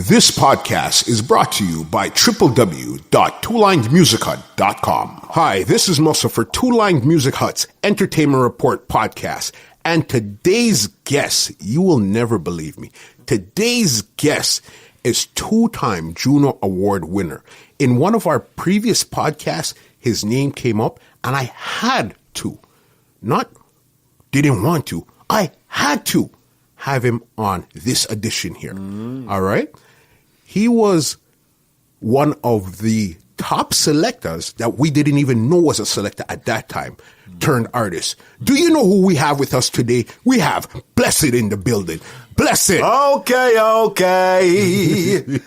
This podcast is brought to you by www.twolinedmusichut.com. Hi, this is Musa for Two Lined Music Hut's Entertainment Report podcast. And today's guest, you will never believe me, today's guest is two-time Juno Award winner. In one of our previous podcasts, his name came up and I had to, not didn't want to, I had to have him on this edition here. All right? He was one of the top selectors that we didn't even know was a selector at that time, turned artist. Do you know who we have with us today? We have Blessed in the building. Blessed. Okay.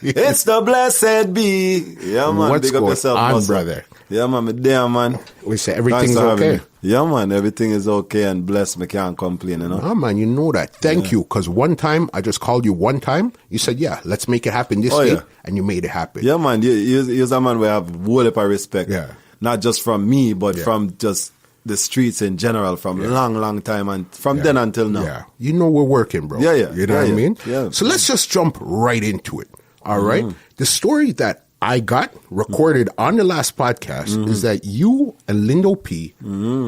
It's the Blessed B. Yeah, man. What's Big up going yourself, on, muscle. brother? Yeah, man. Me there, man. We say everything's Thanks for having okay. me. Yeah, man. Everything is okay and blessed. Me can't complain, you know. Oh, man, you know that. Thank you. Because one time, I just called you one time. You said, yeah, let's make it happen this day. Yeah. And you made it happen. Yeah, man. You're a man where I have a whole heap of respect. Yeah. Not just from me, but from just the streets in general, from long time and from then until now. Yeah. You know we're working, bro. Yeah. You know what I mean? Yeah. So let's just jump right into it. All right? The story that I got recorded on the last podcast is that you and Lindo P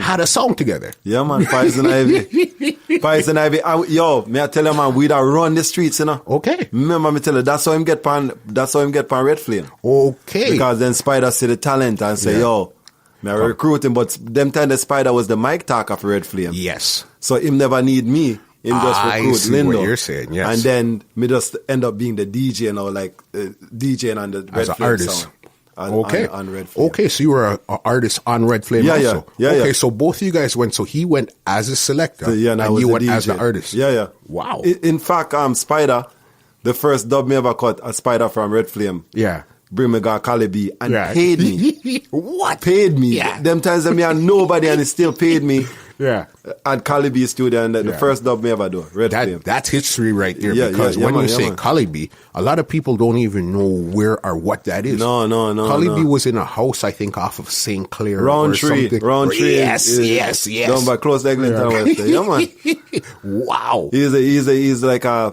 had a song together. Yeah, man. Poison Ivy. Poison Ivy. Yo, may I tell you, man, we da run the streets, you know. Okay. Remember me tell you, that's how him get pan Red Flame. Okay. Because then Spider see the talent and say, yo, me I recruit him, but them time the Spider was the mic talk of Red Flame. Yes. So him never need me. Him just I recruit see Lindo. what you're saying, yes. And then me just end up being the DJ, you know, like DJing on the Red As an Flame artist. song. On Red Flame. Okay, so you were an artist on Red Flame also. Okay, so both of you guys went. So he went as a selector, and I was you the went DJ. as the artist. Yeah. Wow. In fact, Spider, the first dub me ever cut, a Spider from Red Flame. Yeah. Bring me got Calibi and paid me. What? Paid me. Yeah. Them times that me had nobody and he still paid me. Yeah. At Calibi studio and the first dub me ever do. Red Flame. That's history right there Yeah, because yeah, when man, you say man. Calibi, a lot of people don't even know where or what that is. No. Calibi was in a house, I think, off of St. Clair Roundtree. Roundtree. Yes. Down by close to Eglinton West. Yeah, man. Wow. He's like I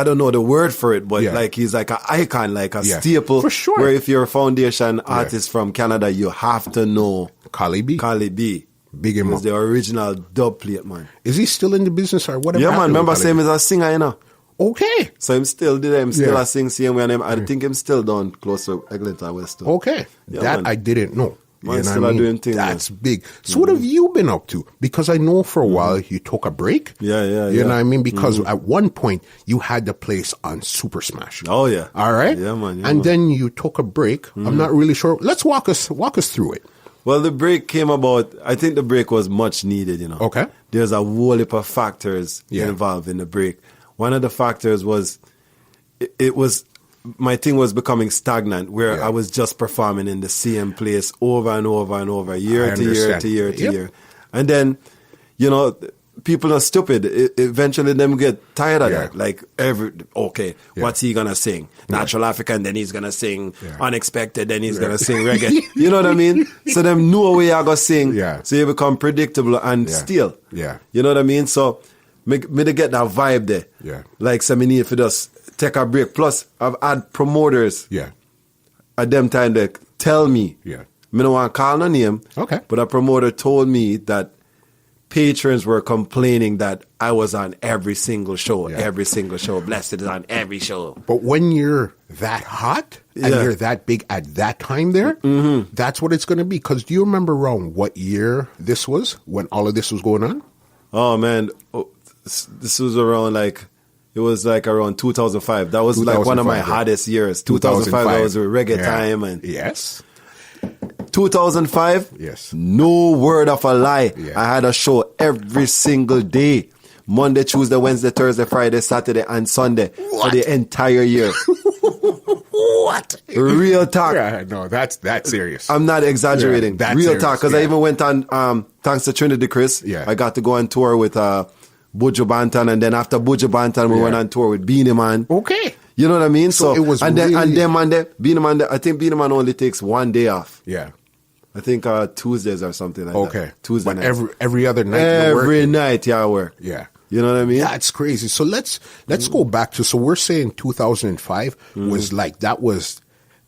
don't know the word for it, but like he's like an icon, like a staple. For sure. Where if you're a foundation artist from Canada, you have to know Calibi. Big him up. the original dub plate, man. Is he still in the business or whatever? Yeah, man. Remember, same as a singer, you know. Okay. So him still did it. Him still a sing same way. And I think him still down close to Eglinton West too. Okay. Yeah, that man. I didn't know. Man, You know still what I are mean? doing things, That's big. So what have you been up to? Because I know for a while you took a break. Yeah. You know what I mean? Because at one point you had the place on Super Smash. Oh yeah. All right. Yeah, man. And then you took a break. I'm not really sure. Let's walk us through it. Well, the break came about. I think the break was much needed. You know. Okay. There's a whole heap of factors Yeah. involved in the break. One of the factors was it was my thing was becoming stagnant, where I was just performing in the same place over and over and over, year to year. And then, you know, people are stupid. Eventually, them get tired of that. Like what's he gonna sing? Natural African, then he's gonna sing Unexpected, then he's gonna sing reggae. You know what I mean? So them know where I go sing. Yeah. So you become predictable and still. Yeah. You know what I mean? So me to get that vibe there. Yeah. Like so me need for just take a break. Plus I've had promoters at them time that tell me. Yeah. Me don't want to call no name. Okay. But a promoter told me that patrons were complaining that I was on every single show. Blessed is on every show. But when you're that hot and you're that big at that time there, that's what it's going to be. Because do you remember around what year this was when all of this was going on? Oh, man. This was around it was around 2005. That was like one of my hottest years. 2005, that was a reggae time. And yes. 2005, yes. No word of a lie. Yeah. I had a show every single day. Monday, Tuesday, Wednesday, Thursday, Friday, Saturday, and Sunday for the entire year. What? Real talk. Yeah, no, that's serious. I'm not exaggerating. That's Real serious. talk. Because I even went on, thanks to Trinity Chris, I got to go on tour with Buju Banton, and then after Buju Banton, we went on tour with Beanie Man. Okay. You know what I mean? So it was and really... then Beanie Man, I think Beanie Man only takes one day off. Yeah. I think Tuesdays or something like that. Okay. Tuesday but nights. every other night Every night, I work. Yeah. You know what I mean? Yeah, it's crazy. So let's go back to, so we're saying 2005 was like, that was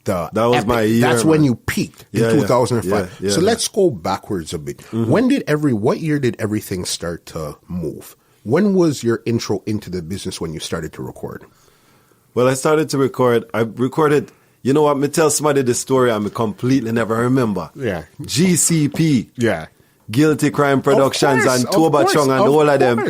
epic. My year. That's when you peaked in 2005. Yeah, so let's go backwards a bit. What year did everything start to move? When was your intro into the business when you started to record? Well, I started to record. I recorded, you know what, me tell somebody the story I completely never remember. Yeah. GCP. Yeah. Guilty Crime Productions and Toba Chung and all of them.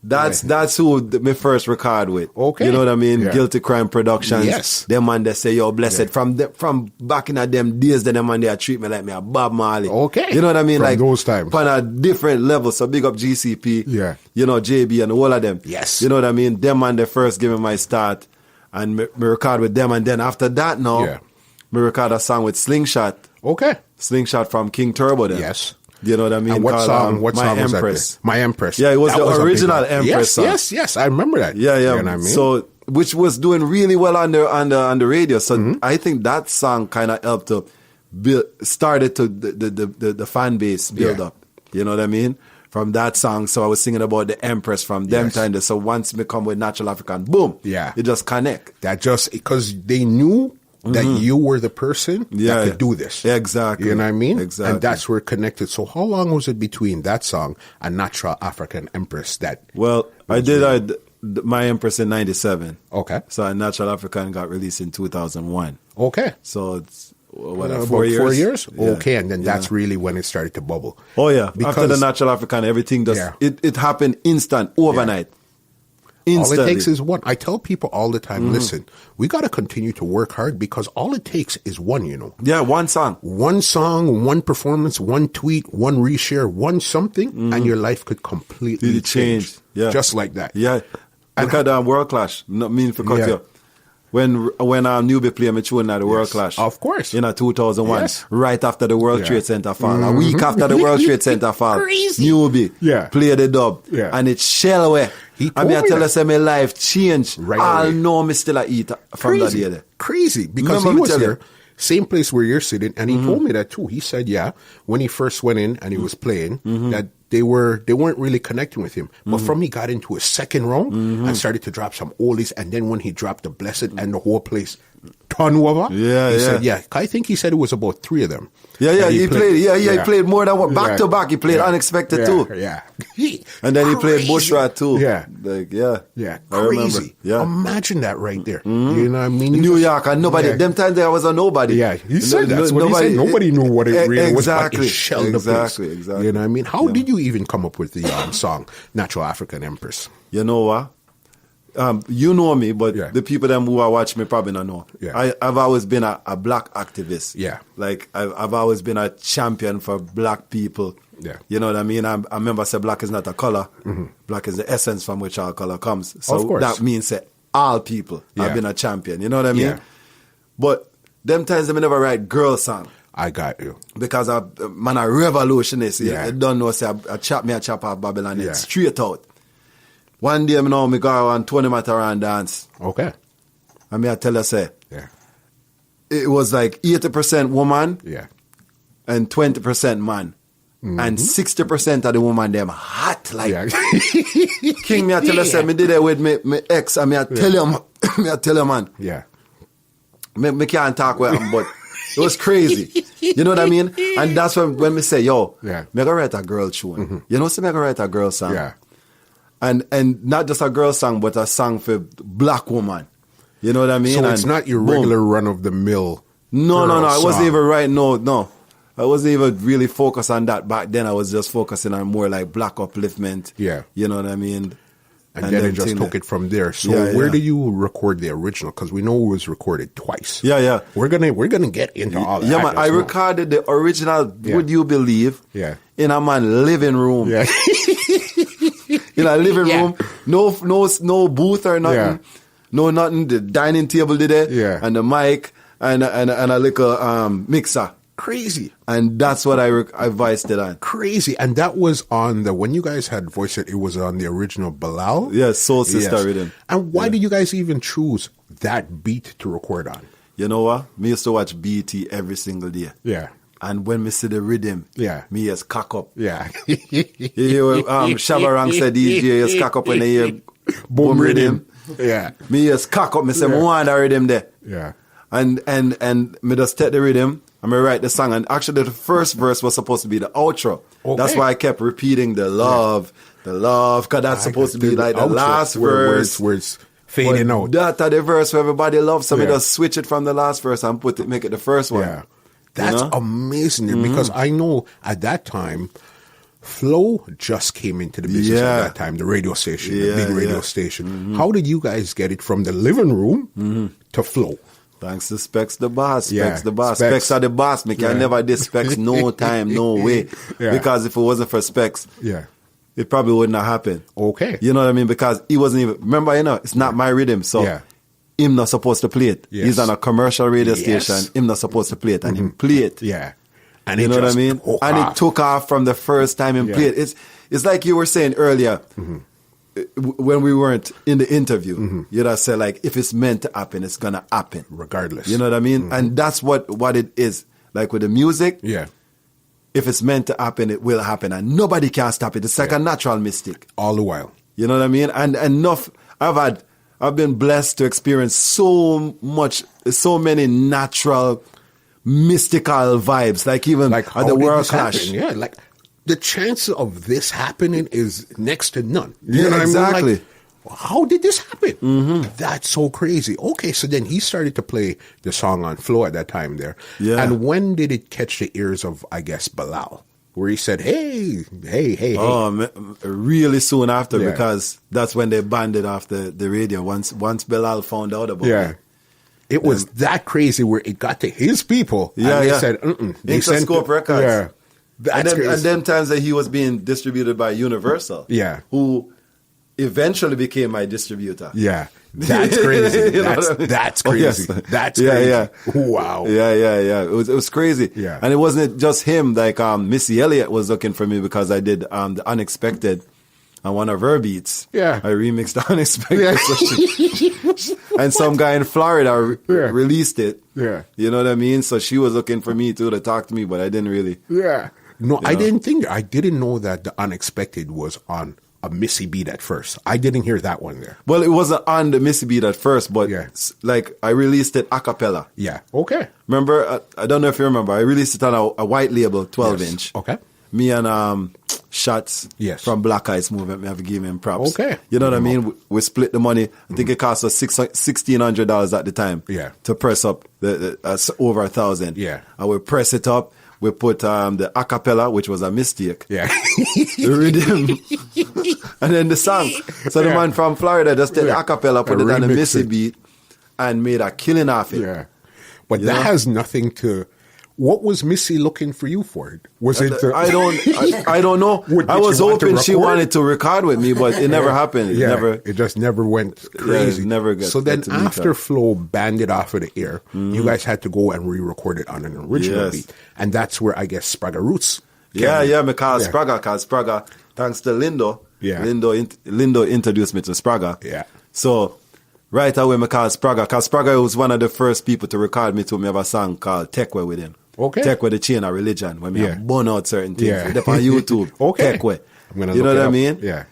That's who me first record with. Okay. You know what I mean? Yeah. Guilty Crime Productions. Yes. Them man they say, yo, blessed. Yeah. From back in them days, them man they treat me like me a Bob Marley. Okay. You know what I mean? From like those times. On a different level. So big up GCP. Yeah. You know, JB and all of them. Yes. You know what I mean? Them man they first give me my start. And me record with them. And then after that now, me record a song with Slingshot. Okay. Slingshot from King Turbo then. Yes. You know what I mean? And what song was Empress. that? My Empress. Yeah, it was the original Empress song. Yes, I remember that. Yeah. You know what I mean? So, which was doing really well on the radio. So I think that song kind of helped to started to the fan base build up. You know what I mean? From that song, so I was singing about the Empress from them time. So once me come with Natural African, boom, it just connect. That just because they knew that you were the person that could do this. Exactly. You know what I mean? Exactly. And that's where it connected. So how long was it between that song and Natural African Empress? I did My Empress in 97. Okay. So Natural African got released in 2001. Okay. So it's, what, 4 years? 4 years? Yeah. Okay, and then that's really when it started to bubble. Oh, yeah. Because after the Natural African, everything does, it happened instant, overnight. Instantly. All it takes is one. I tell people all the time, listen, we got to continue to work hard because all it takes is one, you know. Yeah, one song. One song, one performance, one tweet, one reshare, one something, and your life could completely change. Yeah. Just like that. Yeah. Look at World Clash. Not mean for cut you. When Newbie played me tune at the World Clash. Of course. In 2001. Yes. Right after the World Trade Center fall. A week after the World Trade Center fall. Crazy. Newbie played the dub. Yeah. And it shell away. I tell us my life changed. Right I'll know me still eat from that day. Crazy. Because he was here. Same place where you're sitting. And he told me that too. He said, when he first went in and he was playing, that they weren't really connecting with him. But from he got into a second round and started to drop some oldies, and then when he dropped the Blessed and the whole place turned over, he said, I think he said it was about 3 of them. Yeah, he played more than one. Back to back, he played Unexpected too. Yeah. And then he played Bushra too. Yeah. Yeah. Crazy. Yeah. Imagine that right there. You know what I mean? New York and nobody. Them times there was a nobody. Yeah. He said that's what he said. Nobody knew what it really was. But it shelled the place. Exactly. You know what I mean? How did you even come up with the song Natural African Empress? You know what? You know me, but the people them who are watching me probably not know. Yeah. I've always been a black activist. Yeah. Like I've always been a champion for black people. Yeah. You know what I mean? I remember say black is not a color. Black is the essence from which all color comes. So that means that all people have been a champion. You know what I mean? Yeah. But them times they never write girl song. I got you. Because I'm a revolutionist. You don't know, say I chop off Babylon it's straight out. One day, me go on Tony Mataran dance. Okay. And I tell you, say, it was like 80% woman and 20% man. And 60% of the woman, them hot like King, me I tell you, say, me did it with me ex, and me I tell you, man. Yeah. Me can't talk with him, but it was crazy. You know what I mean? And that's when me say, yo, me go write a girl tune. You know, so me go write a girl song. Yeah. And not just a girl song, but a song for black woman. You know what I mean? So it's not your regular run-of-the-mill No. I wasn't song. even right. No. I wasn't even really focused on that back then. I was just focusing on more like black upliftment. Yeah. You know what I mean? And then it just took it from there. So where do you record the original? Because we know it was recorded twice. Yeah. We're gonna get into all that. Yeah, man. I recorded the original, would you believe? Yeah. In a man living room. Yeah. In a living room. No booth or nothing. Yeah. No nothing. The dining table did it. Yeah. And the mic and a little mixer. Crazy. And that's what I voiced it on. Crazy. And that was on when you guys had voiced it was on the original Bilal? Yes, Soul Sister Rhythm. And why did you guys even choose that beat to record on? You know what? Me used to watch BT every single day. Yeah. And when me see the rhythm, me just cock up. Yeah. You hear Shabarang said DJ just cock up when they hear boom rhythm. Yeah. Me just cock up, me say, me want that rhythm there. Yeah. And me just take the rhythm and me write the song. And actually the first verse was supposed to be the outro. Okay. That's why I kept repeating the love, because that's supposed to be like the last verse. Where it's fading out. That's the verse where everybody loves. So me just switch it from the last verse and make it the first one. Yeah. That's amazing because I know at that time, Flow just came into the business at that time, the radio station, the big radio station. Mm-hmm. How did you guys get it from the living room to Flow? Thanks to Specs the boss. Specs the boss. Specs are the boss. Me can never diss Specs no time, no way. Because if it wasn't for Specs, it probably wouldn't have happened. Okay. You know what I mean? Because he wasn't even, remember, it's not my rhythm. So him not supposed to play it. Yes. He's on a commercial radio station. Him not supposed to play it. And him play it. Yeah. And you know what I mean? And it took off from the first time him played it. It's like you were saying earlier, when we weren't in the interview, you'd have said, like, if it's meant to happen, it's going to happen. Regardless. You know what I mean? And that's what it is. Like with the music, if it's meant to happen, it will happen. And nobody can stop it. It's like a natural mystic. All the while. You know what I mean? And enough, I've been blessed to experience so many natural, mystical vibes. Like even at the World Clash. Yeah, like the chance of this happening is next to none. You know what exactly. I mean? Like, how did this happen? That's so crazy. Okay, so then he started to play the song on Flow at that time there. Yeah. And when did it catch the ears of, I guess, Bilal? Where he said, hey. Oh, really soon after, because that's when they banned it off the radio. Once Bilal found out about it. It was that crazy where it got to his people. And they said, They sent Scope Records. Yeah. And then times that he was being distributed by Universal. Yeah. Who eventually became my distributor. Yeah. That's crazy. That's crazy. That's crazy. Yeah. Wow. Yeah. It was crazy. Yeah. And it wasn't just him. Like Missy Elliott was looking for me because I did the Unexpected on one of her beats. Yeah. I remixed the Unexpected. And some guy in Florida released it. Yeah. You know what I mean? So she was looking for me too to talk to me, but I didn't really. Yeah. No, I didn't know that the Unexpected was on a Missy beat at first. I didn't hear that one there. Well, it wasn't on the Missy beat at first, but like I released it a cappella. Yeah. Okay. Remember, I don't know if you remember, I released it on a white label, 12-inch. Okay. Me and Shots from Black Ice Movement, me have to give him props. Okay. You know what I mean? We split the money. I think it cost us $1,600 at the time. Yeah. To press up over 1,000. Yeah. And we press it up. We put the acapella, which was a mistake. Yeah. The rhythm. And then the song. So the man from Florida just did the acapella, put it on a Missy beat, and made a killing off it. Yeah. But that has nothing to... What was Missy looking for you for? Was it? I don't know. I was hoping she wanted to record with me, but it never happened. It just never went crazy. So then after Flow banned it off of the air, you guys had to go and re-record it on an original beat, and that's where I guess Spraga Roots. Me call Spraga, cause Spraga, thanks to Lindo. Yeah. Lindo introduced me to Spraga. Yeah. So right away, me call Spraga, cause Spraga was one of the first people to record me to me have a song called Tekwe with him. Okay. Tekwe, the chain of religion, when we have burn out certain things. Yeah. They're on YouTube. Tekwe. You know what I mean? Yeah.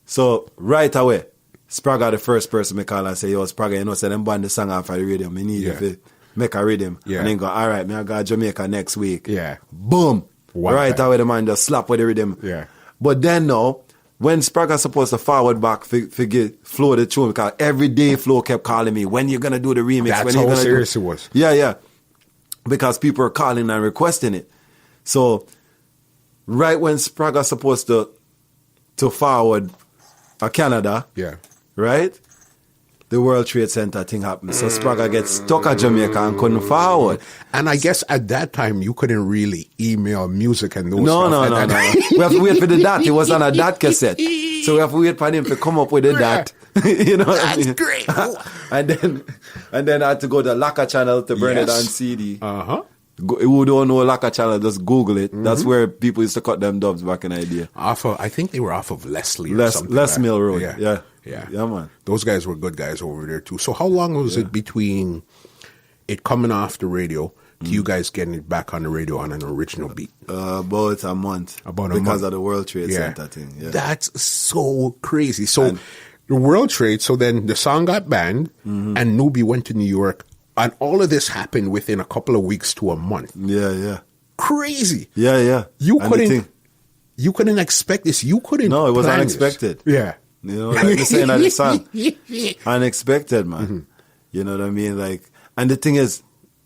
So right away, Spraga the first person me call and say, yo, Spraga, you know, say them ban the song off of the radio. Me need you to make a rhythm. Yeah. And then go, all right, me I got Jamaica next week. Yeah. Boom. Right away, the man just slap with the rhythm. Yeah. But then now, when Spraga supposed to forward back for get Flow the tune, because every day Flow kept calling me, when you going to do the remix? That's how serious it was. Yeah. Because people are calling and requesting it. So, right when Spraga supposed to forward Canada, right? The World Trade Center thing happened. So Spraga gets stuck at Jamaica and couldn't forward. And I guess at that time, you couldn't really email music and those No. We have to wait for the DAT. It was on a DAT cassette. So we have to wait for him to come up with the DAT. You know what I mean? Great. and then I had to go to Laka channel to burn it on CD. Who don't know Laka channel, just Google it. That's where people used to cut them dubs back in the day. I think they were off of Leslie or something. Les Mill Road. Yeah, man. Those guys were good guys over there too. So how long was it between it coming off the radio to you guys getting it back on the radio on an original beat? About a month. Because of the World Trade Center thing. Yeah. That's so crazy. So the World Trade, so then the song got banned and Nubi went to New York, and all of this happened within a couple of weeks to a month. Yeah. Crazy. Yeah. You couldn't expect this. You couldn't. No, it was plan unexpected. This. Yeah. You know, like you're saying that the song. Unexpected, man. You know what I mean? Like, and the thing is,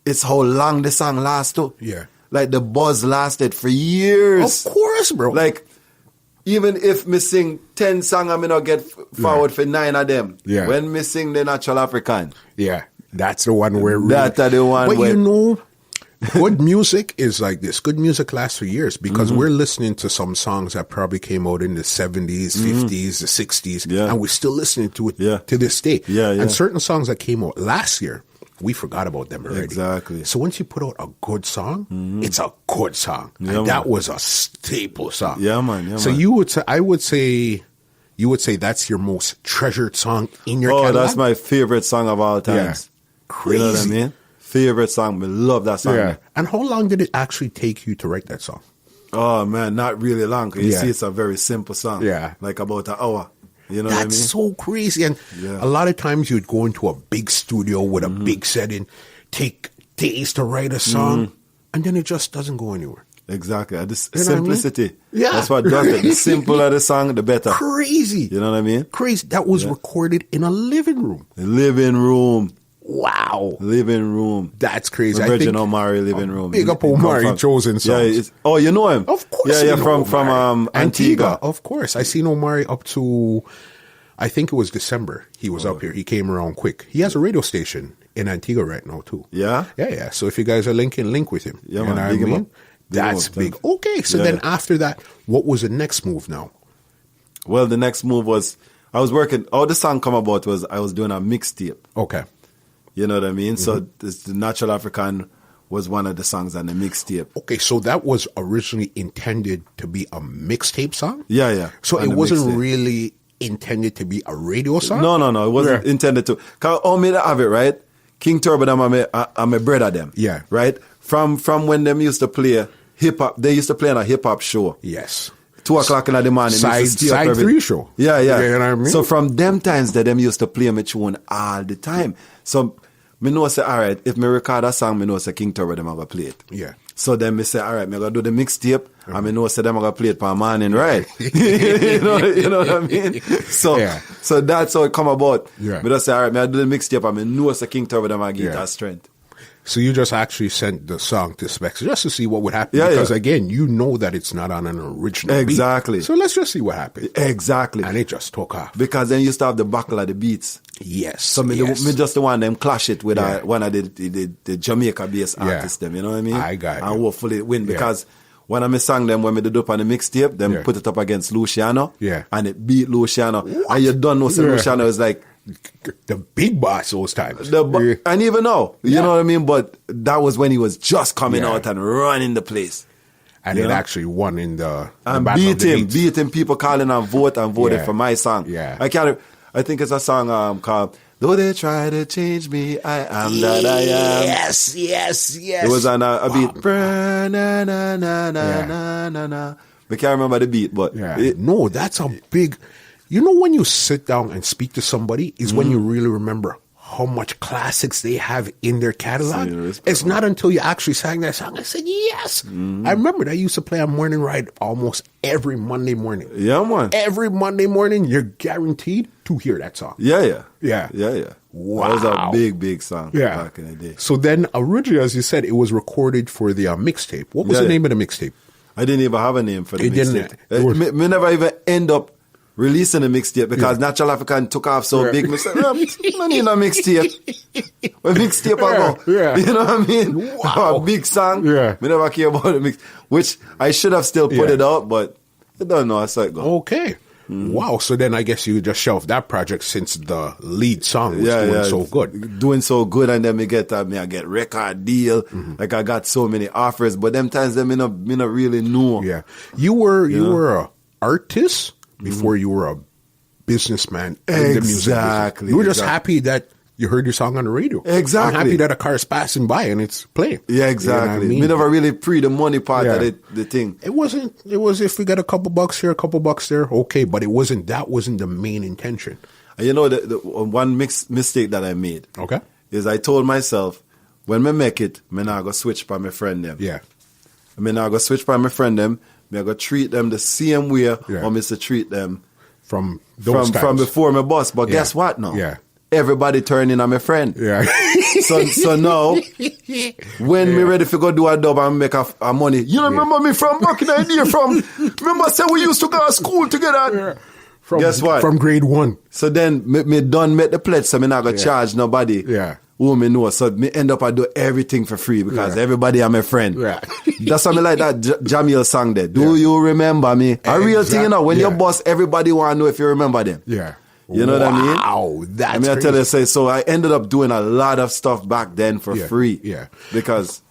it's how long the song lasts too. Yeah. Like the buzz lasted for years. Of course, bro. Like, even if me sing 10 songs, I may not get forward for 9 of them. Yeah. When me sing the Natural African. Yeah. That's the one where really, that's the one but where, you know, good music is like this. Good music lasts for years because we're listening to some songs that probably came out in the 70s, 50s, the 60s, and we're still listening to it to this day. Yeah. And certain songs that came out last year, we forgot about them already. Exactly. So once you put out a good song, it's a good song. Yeah, and that was a staple song. Yeah, man. So you would say, that's your most treasured song in your catalog? That's my favorite song of all times. Crazy. You know what I mean? Favorite song. We love that song. Yeah. And how long did it actually take you to write that song? Oh, man, not really long. You see, it's a very simple song. Yeah. Like about an hour. You know That's what I mean? so crazy. And a lot of times you'd go into a big studio with a big setting, take days to write a song, and then it just doesn't go anywhere. Exactly. The You know simplicity. what I mean? Yeah. That's what does it. The simpler the song, the better. Crazy. You know what I mean? Crazy. That was recorded in a living room. The living room. Wow. Living room. That's crazy. Virgin Omari living room. Big up Omari chosen songs. Yeah, you know him? Of course. Yeah, from Antigua. Of course. I seen Omari up to, I think it was December. He was up here. He came around quick. He has a radio station in Antigua right now too. Yeah? Yeah. So if you guys are linking, link with him. Yeah, you know man. what I mean? That's big. Okay. So then after that, what was the next move now? Well, the next move was, I was working, how the song come about was I was doing a mixtape. Okay. You know what I mean? So the Natural African was one of the songs on the mixtape. Okay, so that was originally intended to be a mixtape song? Yeah. So it wasn't really intended to be a radio song? No. It wasn't intended to. Because all me that have it, right? King Turbo, I'm a brother them. Yeah. Right? From when them used to play hip-hop, they used to play on a hip-hop show. Yes. 2 o'clock in the morning. Side 3 show. Yeah. You know what I mean? So from them times that them used to play me tune all the time. So me know say, all right, if me record a song, me know say King Turbo them are going to play it. Yeah. So then me say, all right, me going to do the mixtape, and me know say them are going to play it for a morning, right? you know what I mean? So that's how it come about. Yeah. Me just say, all right, me I do the mixtape, and me know say King Turbo them are give that strength. So you just actually sent the song to Specs just to see what would happen. Because again, you know that it's not on an original Exactly. beat. So let's just see what happened. Exactly. And it just took off. Because then you used to have the buckle of the beats. Yes. So me just the one them clash it with one of the Jamaica-based artists them, you know what I mean? I got it. And hopefully it win. Because when I sang them, when me did up on the mixtape, them put it up against Luciano. Yeah. And it beat Luciano. What? And you don't know, so Luciano is like, the big boss those times. And even now, you know what I mean? But that was when he was just coming out and running the place. And it actually won in the and beat him. People calling and voted for my song. Yeah. I think it's a song called "Though They Try to Change Me, I Am That I Am." Yes. It was on a beat. Na na na na na na na. We can't remember the beat, but no, that's a big. You know, when you sit down and speak to somebody is when you really remember how much classics they have in their catalog. It's not until you actually sang that song I said, yes. I remember that I used to play on Morning Ride almost every Monday morning. Yeah, man. Every Monday morning, you're guaranteed to hear that song. Yeah. Wow. That was a big song back in the day. So then, originally, as you said, it was recorded for the mixtape. What was the name of the mixtape? I didn't even have a name for the mixtape. Me never even end up releasing a mixtape because Natural African took off so big. Me said, I need a mixtape. A mixtape I go. You know what I mean? Wow. A big song. Me never care about the mix, which I should have still put it out, but I don't know. I saw it go. Okay. Wow. So then I guess you just shelved that project since the lead song was doing so good. Doing so good, and then I get record deal. Like I got so many offers, but them times me not really know. Yeah. You were a artist before you were a businessman in the music business. You were just happy that you heard your song on the radio. Exactly. I'm happy that a car is passing by and it's playing. Yeah, exactly. You know what I mean? We never really pre the money part of the thing. It was if we got a couple bucks here, a couple bucks there, okay, but that wasn't the main intention. You know, the one mistake that I made, okay, is I told myself, when me make it, me not go switch by my friend them. Yeah. Me not go switch by my friend them. Me go treat them the same way or me to treat them from before my boss. But guess what now? Yeah. Everybody turn in on my friend. Yeah. so now, when me ready to go do a dub and make a money, you remember me from back in the day remember I said we used to go to school together? Yeah. Guess what? From grade 1. So then me done make the pledge, so me not gonna charge nobody. Yeah. Who me know. So me end up I do everything for free because everybody are my friend. Yeah. That's something like that Jamil song there. Do you remember me? A real thing, you know, when your boss, everybody want to know if you remember them. Yeah. You know what I mean? Wow, that's crazy. I tell you, so I ended up doing a lot of stuff back then for free. Yeah. Because,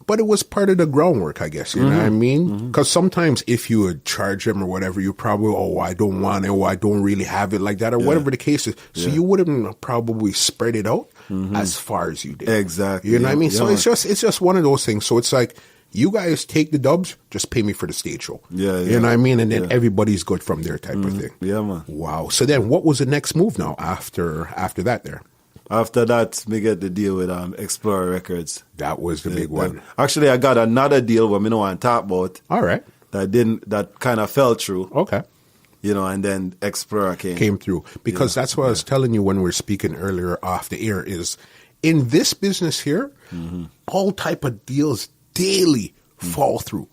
But it was part of the groundwork, I guess. You know what I mean? Because sometimes if you would charge them or whatever, you probably, I don't want it, or I don't really have it like that, or whatever the case is. So you wouldn't probably spread it out as far as you did. Exactly. You know what I mean? So it's just one of those things. So it's like, you guys take the dubs, just pay me for the stage show. Yeah. You know what I mean? And then everybody's good from there type of thing. Yeah, man. Wow. So then what was the next move now after that there? After that, me get the deal with Explorer Records. That was the big one. Actually, I got another deal where me no want to talk about. All right. That kind of fell through. Okay. You know, and then Explorer came through. Because that's what I was telling you when we were speaking earlier off the air is, in this business here, all type of deals daily fall through.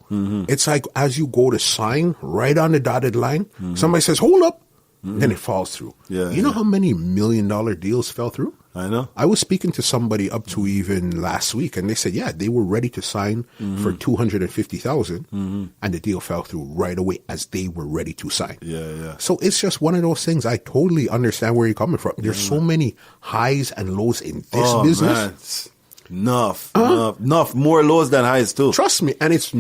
It's like as you go to sign right on the dotted line, somebody says, hold up, then it falls through. You know how many $1 million deals fell through? I know. I was speaking to somebody up to even last week, and they said, they were ready to sign for $250,000, and the deal fell through right away as they were ready to sign. Yeah. So it's just one of those things. I totally understand where you're coming from. There's so many highs and lows in this business. Man. Enough. More lows than highs too. Trust me. And it's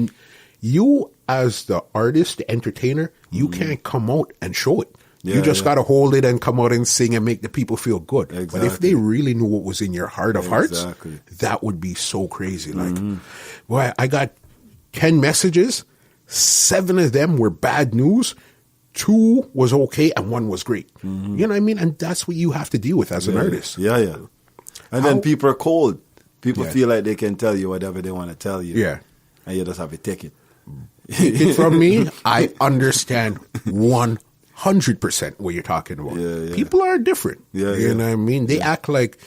you as the artist, the entertainer, you can't come out and show it. You just got to hold it and come out and sing and make the people feel good. Exactly. But if they really knew what was in your heart of hearts, that would be so crazy. Like, boy, I got 10 messages. 7 of them were bad news. 2 was okay and 1 was great. You know what I mean? And that's what you have to deal with as an artist. Yeah. And then people are cold. People feel like they can tell you whatever they want to tell you. Yeah. And you just have to take it. Take it from me, I understand 100% what you're talking about. Yeah. People are different. You know what I mean? They act like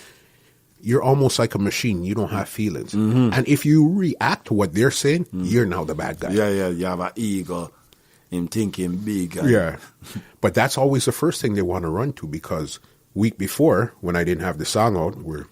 you're almost like a machine. You don't have feelings. And if you react to what they're saying, you're now the bad guy. Yeah. You have an ego. Him thinking big. Yeah. But that's always the first thing they want to run to, because week before, when I didn't have the song out, we're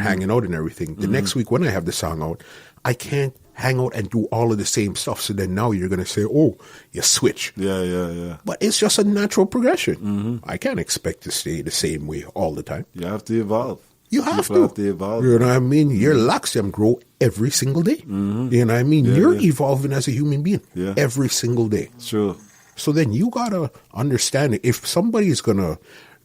hanging out and everything. The next week when I have the song out, I can't hang out and do all of the same stuff. So then now you're going to say, you switch. Yeah. But it's just a natural progression. I can't expect to stay the same way all the time. You have to evolve. You have to evolve. You know what I mean? Your locks them grow every single day. You know what I mean? You're evolving as a human being every single day. True. So then you got to understand it. If somebody's going to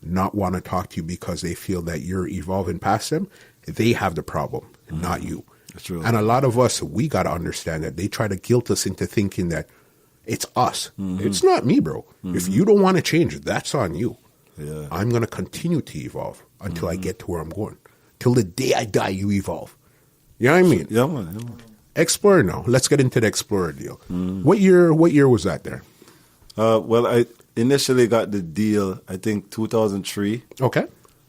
not want to talk to you because they feel that you're evolving past them, they have the problem, not you. True. And a lot of us, we got to understand that they try to guilt us into thinking that it's us. It's not me, bro. If you don't want to change, that's on you. Yeah. I'm going to continue to evolve until I get to where I'm going. Till the day I die, you evolve. You know what I mean? Yeah, man. Explorer now. Let's get into the Explorer deal. What year was that there? Well, I initially got the deal, I think 2003. Okay.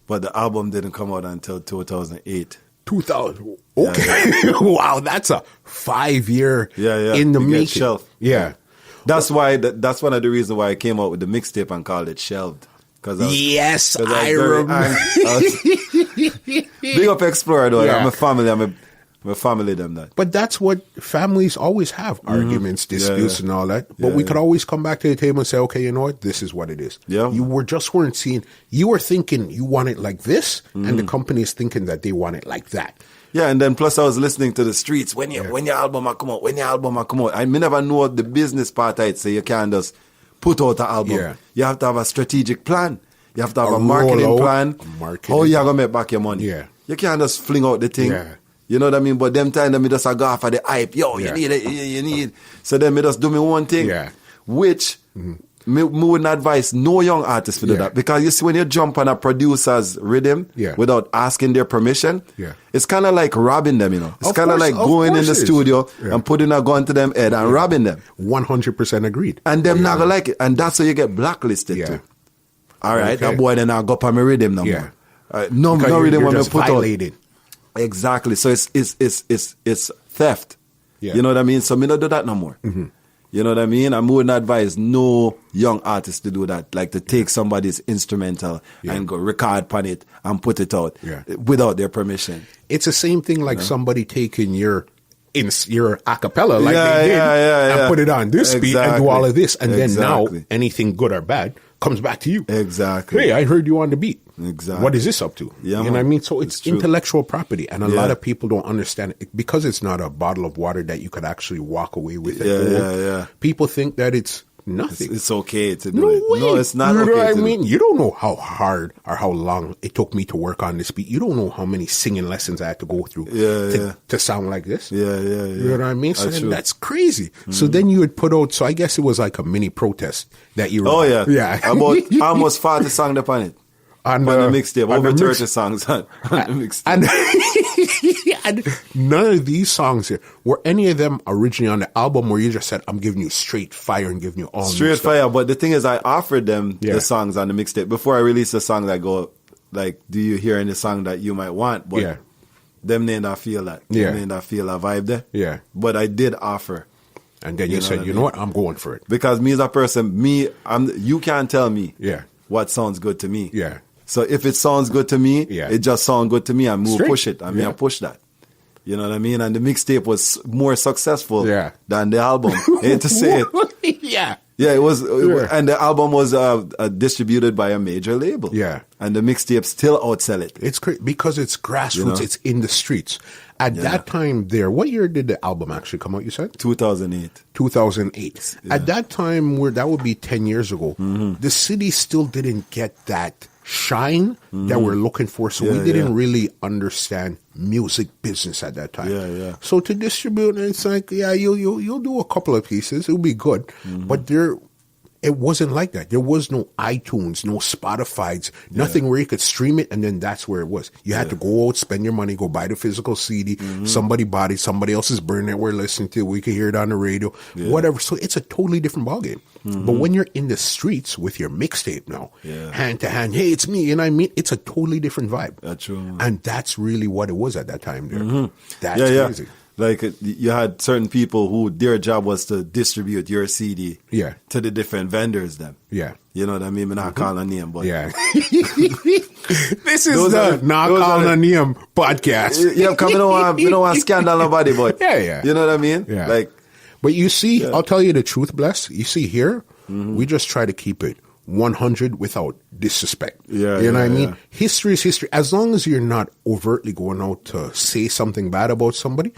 But the album didn't come out until 2008. 2000. Okay. Wow, that's a 5-year in the making. Shelved. Yeah. That's why. That's one of the reasons why I came out with the mixtape and called it Shelved. I remember. Big up Explorer though. I'm a family. I'm a family them that. But that's what families always have, arguments, disputes and all that. But we could always come back to the table and say, okay, you know what? This is what it is. Yeah. You weren't seeing, you were thinking you want it like this, and the company is thinking that they want it like that. Yeah, and then plus I was listening to the streets. When your album come out, I never know the business part of it, so you can't just put out an album. Yeah. You have to have a strategic plan. You have to have a marketing plan. How you gonna make back your money? Yeah. You can't just fling out the thing. Yeah. You know what I mean? But them time me just go for the hype. Yo, you need it, you need. So then me just do me one thing. Yeah. Which me wouldn't advise no young artist to do that. Because you see, when you jump on a producer's rhythm without asking their permission, it's kind of like robbing them, you know. It's kind of like going in the studio and putting a gun to them head and robbing them. 100% agreed. And them not gonna like it. And that's how you get blacklisted too. All right, that boy then I'll go up on my rhythm no more. No rhythm when we put violated. out. Exactly. So it's theft. Yeah. You know what I mean? So me not do that no more. You know what I mean? I wouldn't advise no young artist to do that, like to take somebody's instrumental and go record upon it and put it out without their permission. It's the same thing like somebody taking your a cappella like they did and put it on this beat and do all of this. And then now anything good or bad comes back to you. Exactly. Hey, I heard you on the beat. Exactly. What is this up to? Yeah, you know what I mean? So it's intellectual property. And a lot of people don't understand it because it's not a bottle of water that you could actually walk away with. People think that it's nothing. It's okay to do it. Way. No, it's not okay. You know what I mean? You don't know how hard or how long it took me to work on this beat. You don't know how many singing lessons I had to go through to sound like this. You know what I mean? So that's crazy. So then you would put out, so I guess it was like a mini protest that you were about almost 40 songs upon it. On the mixtape, over 30 songs on the mixtape. And none of these songs here, were any of them originally on the album where you just said, I'm giving you straight fire and giving you all straight fire? But the thing is, I offered them the songs on the mixtape. Before I release the songs, I go, like, do you hear any song that you might want? But them may not feel that. Them may not feel a vibe there. Yeah. But I did offer. And then you said, you know what, I'm going for it. Because me as a person, you can't tell me what sounds good to me. Yeah. So if it sounds good to me, it just sounds good to me. I push it. I push that. You know what I mean? And the mixtape was more successful than the album. I hate to say it. Yeah, it was. And the album was distributed by a major label. Yeah. And the mixtape still outsell it. It's crazy because it's grassroots. You know? It's in the streets. At that time there, what year did the album actually come out, you said? 2008. 2008. Yeah. At that time, that would be 10 years ago, the city still didn't get that shine that we're looking for. So we didn't really understand music business at that time. So to distribute, it's like, you'll do a couple of pieces. It'll be good. But it wasn't like that. There was no iTunes, no Spotify's, nothing where you could stream it, and then that's where it was. You had to go out, spend your money, go buy the physical CD. Somebody bought it, somebody else is burning it, we're listening to it, we could hear it on the radio, whatever. So it's a totally different ballgame. But when you're in the streets with your mixtape now, hand to hand, hey, it's me, and I mean, it's a totally different vibe. That's true. And that's really what it was at that time there. That's crazy. Like you had certain people who their job was to distribute your CD to the different vendors then. Yeah. You know what I mean? I'm not calling a name, but... Yeah. This is the Not Calling a Name podcast. Yeah, because we don't want to scandal nobody, but... You know what I mean? Yeah. Like, but you see, I'll tell you the truth, Bless. You see here, we just try to keep it 100 without disrespect. You know what I mean? History is history. As long as you're not overtly going out to say something bad about somebody,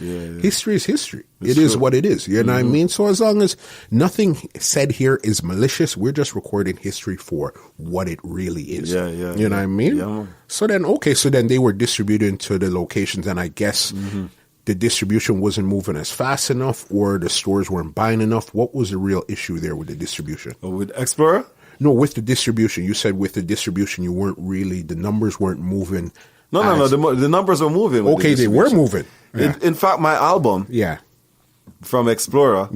history is history. It is what it is. You know what I mean? So as long as nothing said here is malicious, we're just recording history for what it really is. You know what I mean? Yeah. So then they were distributed to the locations, and I guess the distribution wasn't moving as fast enough, or the stores weren't buying enough. What was the real issue there with the distribution? With Explorer? No, with the distribution. You said with the distribution, the numbers weren't moving. No. The numbers were moving. Okay, they were moving. Yeah. In fact, my album from Explorer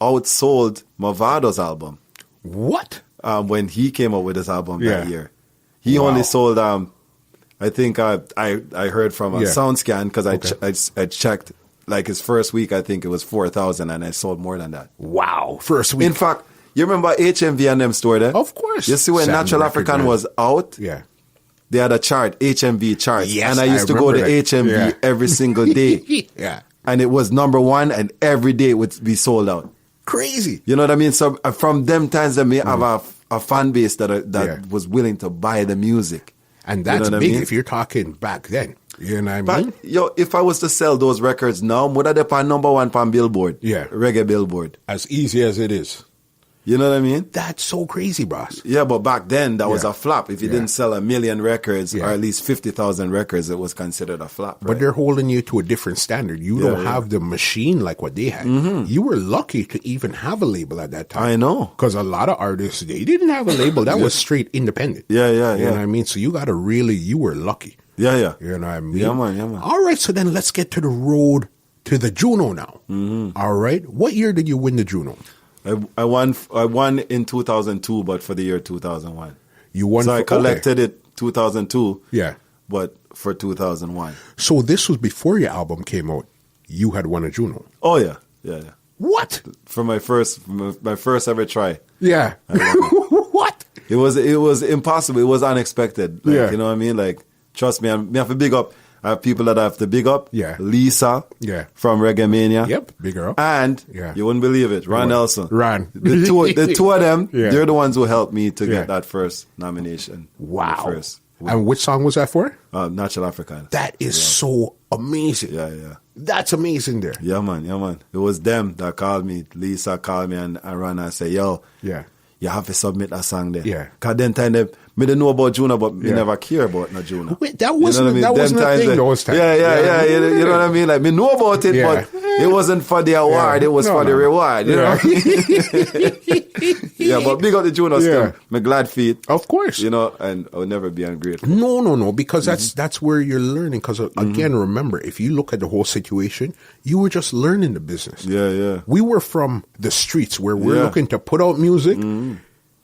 outsold Mavado's album. What? When he came out with his album that year. He only sold, I think I heard from a SoundScan because I checked, like his first week, I think it was 4,000, and I sold more than that. Wow. First week. In fact, you remember HMV and them store there? Of course. You see when Natural African was out? They had a chart, HMV chart. Yes, and I used to go to HMV every single day. And it was number one, and every day it would be sold out. Crazy. You know what I mean? So from them times, they may have a fan base that was willing to buy the music. And that's big if you're talking back then. You know what I mean? If I was to sell those records now, would I be on number one on Billboard? Reggae Billboard. As easy as it is. You know what I mean? That's so crazy, boss. Yeah, but back then, that was a flop. If you didn't sell 1 million records or at least 50,000 records, it was considered a flop. Right? But they're holding you to a different standard. You don't have the machine like what they had. You were lucky to even have a label at that time. I know. Because a lot of artists, they didn't have a label. That was straight independent. Yeah. You know what I mean? So you got to really, you were lucky. Yeah. You know what I mean? Yeah, man. All right, so then let's get to the road to the Juno now. All right. What year did you win the Juno? I won in 2002, but for the year 2001. You won. So I collected it 2002. Yeah. But for 2001. So this was before your album came out. You had won a Juno. Oh yeah. What? For my first ever try. Yeah. What? It was impossible. It was unexpected. Like, you know what I mean? Like, trust me, I have to big up. I have people that I have to big up. Yeah. Lisa. Yeah. From Reggae Mania. Yep. Big girl. And you wouldn't believe it, Ron Nelson. Ron. The two of them, they're the ones who helped me to get that first nomination. Wow. And which song was that for? Natural African. That is so amazing. Yeah. That's amazing there. Yeah, man. It was them that called me. Lisa called me and Ron and said, yo, you have to submit that song there. Yeah. Because then time me didn't know about Juno, but me never care about no Juno. Wait, that wasn't a thing those times. Yeah. You know what I mean? Like, me know about it, but it wasn't for the award. It was for the reward. You know what I mean? Yeah, but big up the Juno still. My glad feet. Of course. You know, and I'll never be ungrateful. No, because that's where you're learning. Because, again, remember, if you look at the whole situation, you were just learning the business. Yeah. We were from the streets where we're looking to put out music.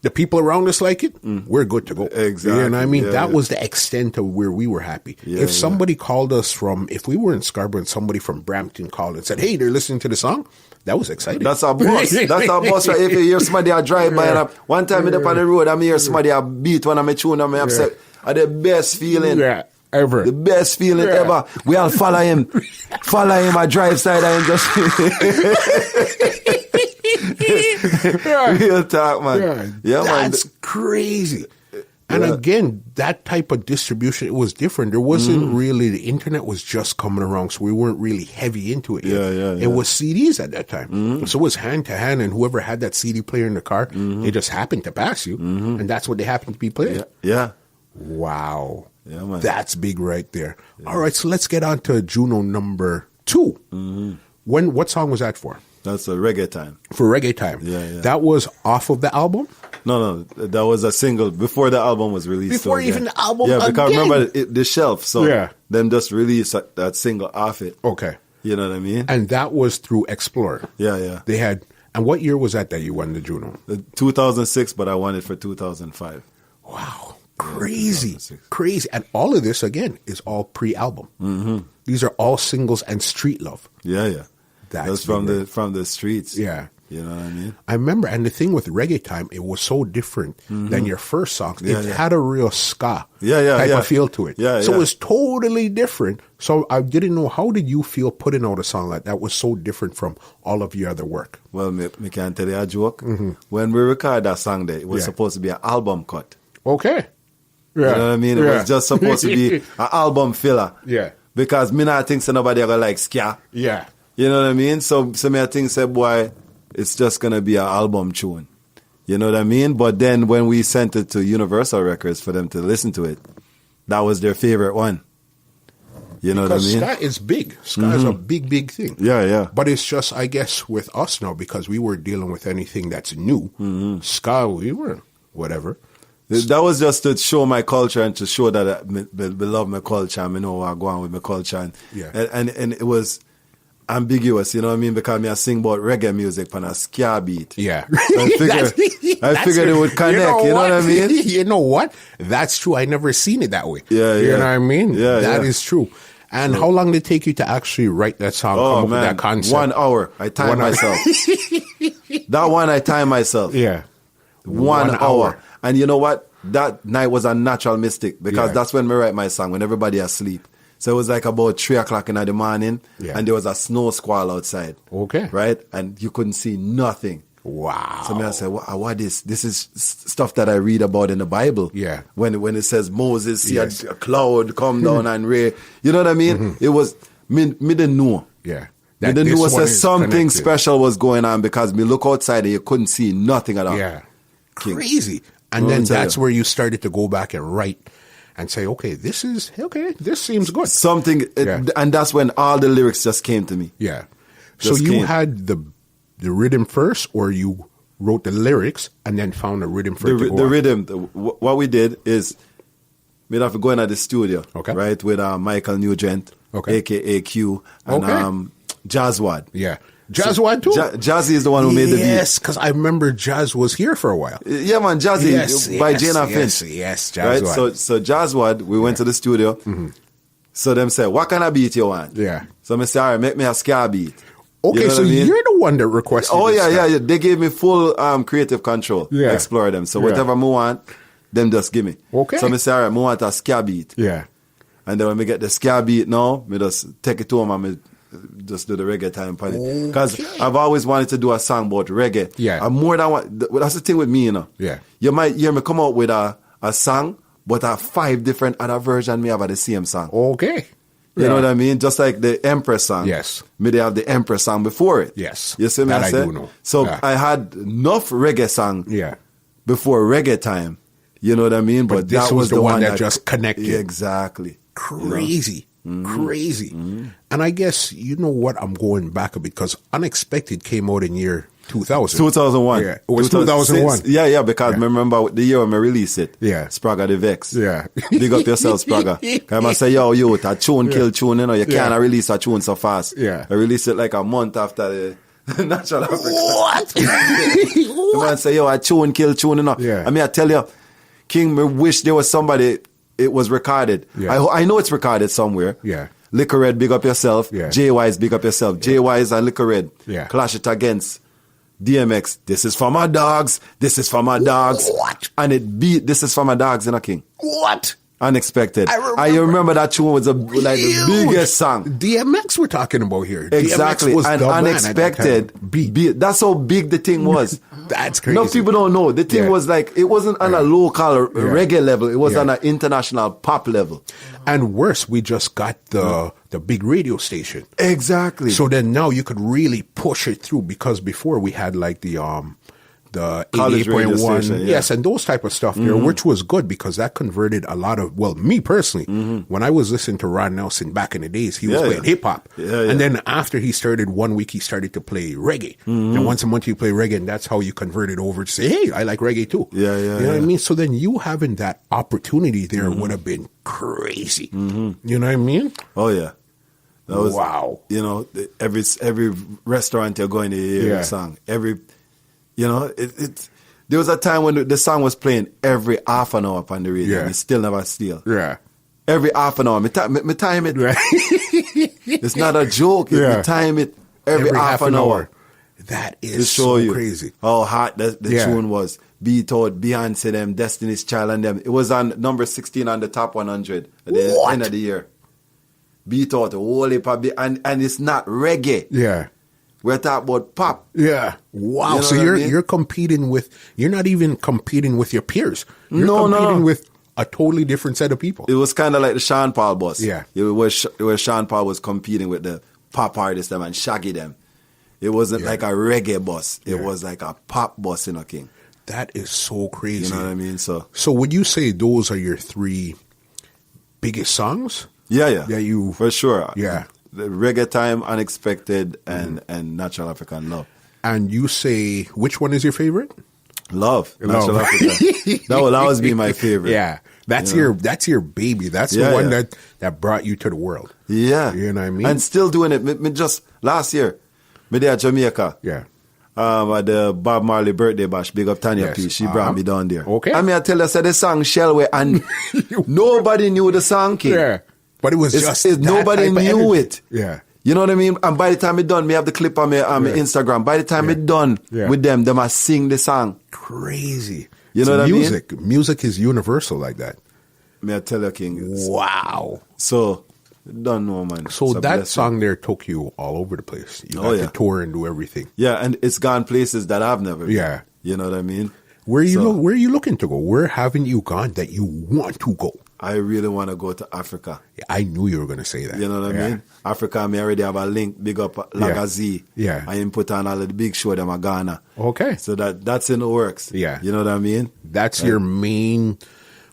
The people around us like it, we're good to go. Exactly. You know what I mean? That was the extent of where we were happy. If somebody called us if we were in Scarborough and somebody from Brampton called and said, hey, they're listening to the song, that was exciting. That's our boss. That's our boss. Right? If you hear somebody I drive by, and one time in up on the road, I hear somebody I beat one of my tune, I'm upset. The best feeling. Yeah. Ever. The best feeling ever. We all follow him. I drive side and just... Real talk, man. Yeah, That's crazy. And again, that type of distribution, it was different. There wasn't really, the internet was just coming around, so we weren't really heavy into it yet. It was CDs at that time. So it was hand to hand, and whoever had that CD player in the car, they just happened to pass you, and that's what they happened to be playing. Yeah. Wow. Yeah, man. That's big right there. All right, so let's get on to Juno number 2. What song was that for? That's a Reggae Time. For Reggae Time. Yeah. That was off of the album? No, that was a single before the album was released. Before even the album Yeah, because again. remember the shelf, so them just released that single off it. Okay. You know what I mean? And that was through Explorer. Yeah. They had, and what year was that you won the Juno? 2006, but I won it for 2005. Wow. Crazy. And all of this, again, is all pre-album. These are all singles and Street Love. Yeah. That's from the streets. Yeah. You know what I mean? I remember, and the thing with Reggae Time, it was so different than your first songs. It had a real ska type of feel to it. So it was totally different. So I didn't know, how did you feel putting out a song like that was so different from all of your other work? Well, me can tell you a joke. When we recorded that song there, it was supposed to be an album cut. Okay. You know what I mean? It was just supposed to be an album filler. Yeah. Because me not think so nobody ever like ska. Yeah. You know what I mean? So me I think say, boy, it's just going to be an album tune. You know what I mean? But then when we sent it to Universal Records for them to listen to it, that was their favorite one. You know what I mean? Ska is big. Ska is a big thing. Yeah. But it's just, I guess, with us now, because we were dealing with anything that's new. Ska, we were whatever. That was just to show my culture and to show that I love my culture and I know where I go on with my culture. And it was ambiguous, you know what I mean? Because I sing about reggae music on a ska beat. Yeah. I figured it would connect, you know what I mean? You know what? That's true. I never seen it that way. Yeah. You know what I mean? Yeah, that is true. And how long did it take you to actually write that song, come up with that concept? 1 hour. I timed myself. That one I timed myself. Yeah. 1 hour. And you know what? That night was a natural mistake because that's when we write my song, when everybody asleep. So it was like about 3 o'clock in the morning and there was a snow squall outside. Okay. Right? And you couldn't see nothing. Wow. So I said, what is this? Is stuff that I read about in the Bible. Yeah. When it says Moses see a cloud come down and rain. You know what I mean? It was, me didn't know. Yeah. that then this was one that is something connected. special was going on because me look outside and you couldn't see nothing at all. Yeah. King. Crazy. And then that's where you started to go back and write and say, okay, this seems good. Something, and that's when all the lyrics just came to me. Yeah. Just so you came. had the rhythm first, or you wrote the lyrics and then found a rhythm for it to go The on? rhythm, what we did is, we'd have to go into the studio, Okay. right, with Michael Nugent, Okay. a.k.a. Q, and Okay. Jazzwad. Yeah. Jazzwad too? Jazzy is the one who made the beat. Yes, because I remember Jazz was here for a while. Yeah, man, Jazzy by Jana Finch. Yes, Right? Jazzwad. So Jazzwad, we went to the studio. So them said, what kind of beat you want? Yeah. So I said, all right, make me a ska beat. Okay, You know so what I mean? you're the one that requested Oh, this yeah, stuff. yeah. They gave me full creative control. Yeah. Explore them. So Yeah. whatever I want, them just give me. Okay. So I say, all right, I want a ska beat. Yeah. And then when we get the ska beat now, me just take it to him and me just do the reggae time on it. Because I've always wanted to do a song about reggae. Yeah. I'm more than what, that's the thing with me, you know. Yeah. You might hear me come out with a song, but 5 different other versions me have of the same song. Okay. You know what I mean? Just like the Empress song. Yes. Me they have the Empress song before it. Yes. You see me? That I say? do know. So Yeah. I had enough reggae song Yeah. before reggae time. You know what I mean? But this that was the one that just connected. Exactly. Crazy. Crazy. And I guess, you know what, I'm going back a bit because Unexpected came out in year 2000. 2001. Yeah. It was 2001. Yeah, because remember the year when I released it. Yeah. Spragga the Vex. Yeah. Big up yourself, Spragga. Because I say, yo, a tune kill tune, you know, you Yeah. can't release a tune so fast. Yeah. I released it like a month after the Natural Africa. What? The man say, yo, a tune kill tune, you know. Yeah. I mean, I tell you, King, I wish there was somebody, it was recorded. Yeah. I know it's recorded somewhere. Yeah. Liquor Red, big up yourself. Yeah. J-Wise, big up yourself. J-Wise and Liquor Red. Yeah. Clash it against DMX. This is for my dogs. This is for my dogs. What? And it beat This is for my dogs, you know, King. What? Unexpected. I remember that tune was like the biggest song. DMX we're talking about here. Exactly. DMX was And the man at Unexpected. that time. Beat. That's how big the thing was. That's crazy. No, people don't know. The thing Yeah. was like, it wasn't on a local reggae level. It was on an international pop level. And worse, we just got the big radio station. Exactly. So then now you could really push it through because before we had like the College radio 88.1, station, yeah. yes, and those type of stuff there, which was good because that converted a lot of, well, me personally, when I was listening to Ron Nelson back in the days, he was playing hip hop. Yeah, and then after he started, one week he started to play reggae. And once a month you play reggae, and that's how you converted over to say, hey, I like reggae too. Yeah, You know what I mean? So then you having that opportunity there would have been crazy. You know what I mean? Oh, yeah. That was, Wow. You know, every restaurant you're going to hear a song. You know, there was a time when the song was playing every half an hour upon the radio. Yeah. And it still never steal. Yeah. Every half an hour. Me time it. Right. It's not a joke. Yeah. Me time it every half an hour. That To is show so you crazy. how hot the Yeah. tune was. Beat out, Beyonce them, Destiny's Child and them. It was on number 16 on the top 100 at the What? end of the year. Beat out, a whole heap of and it's not reggae. Yeah. We're talking about pop. Yeah. Wow. You know So what I mean? you're competing with, you're not even competing with your peers. You're No. competing with a totally different set of people. It was kind of like the Sean Paul bus. Yeah. It was where Sean Paul was competing with the pop artists them and Shaggy them. It wasn't like a reggae bus. It was like a pop bus, you know, King. That is so crazy. You know what I mean? So would you say those are your 3 biggest songs? yeah. Yeah, you for sure. Yeah. The Reggae Time, Unexpected, and Natural African Love. And you say which one is your favorite? Love. Love. Natural Africa. That will always be my favorite. Yeah. That's You know? that's your baby. That's the Yeah, one yeah. that brought you to the world. Yeah. You know what I mean? And still doing it. Me just last year, me there at Jamaica. Yeah. At the Bob Marley birthday bash, big up Tanya Yes. P. She brought me down there. Okay. I mean, I tell you, I said the song Shellway, and nobody knew the song, King. Yeah. But it was just that nobody type of knew energy. it. Yeah. You know what I mean? And by the time it done, me have the clip on my Instagram. By the time it done with them I sing the song. Crazy. You know what I mean? music. Music is universal like that. Me I tell you, King. Wow. So, don't know, man. So It's a that blessing. song there took you all over the place. You got to tour and do everything. Yeah, and it's gone places that I've never been. Yeah. You know what I mean? Where are you looking to go? Where haven't you gone that you want to go? I really want to go to Africa. Yeah, I knew you were going to say that. You know what I mean? Africa, I already have a link, big up Lagazi. Yeah. I put on all of the big show them in Ghana. Okay. So that's in the works. Yeah. You know what I mean? That's your main,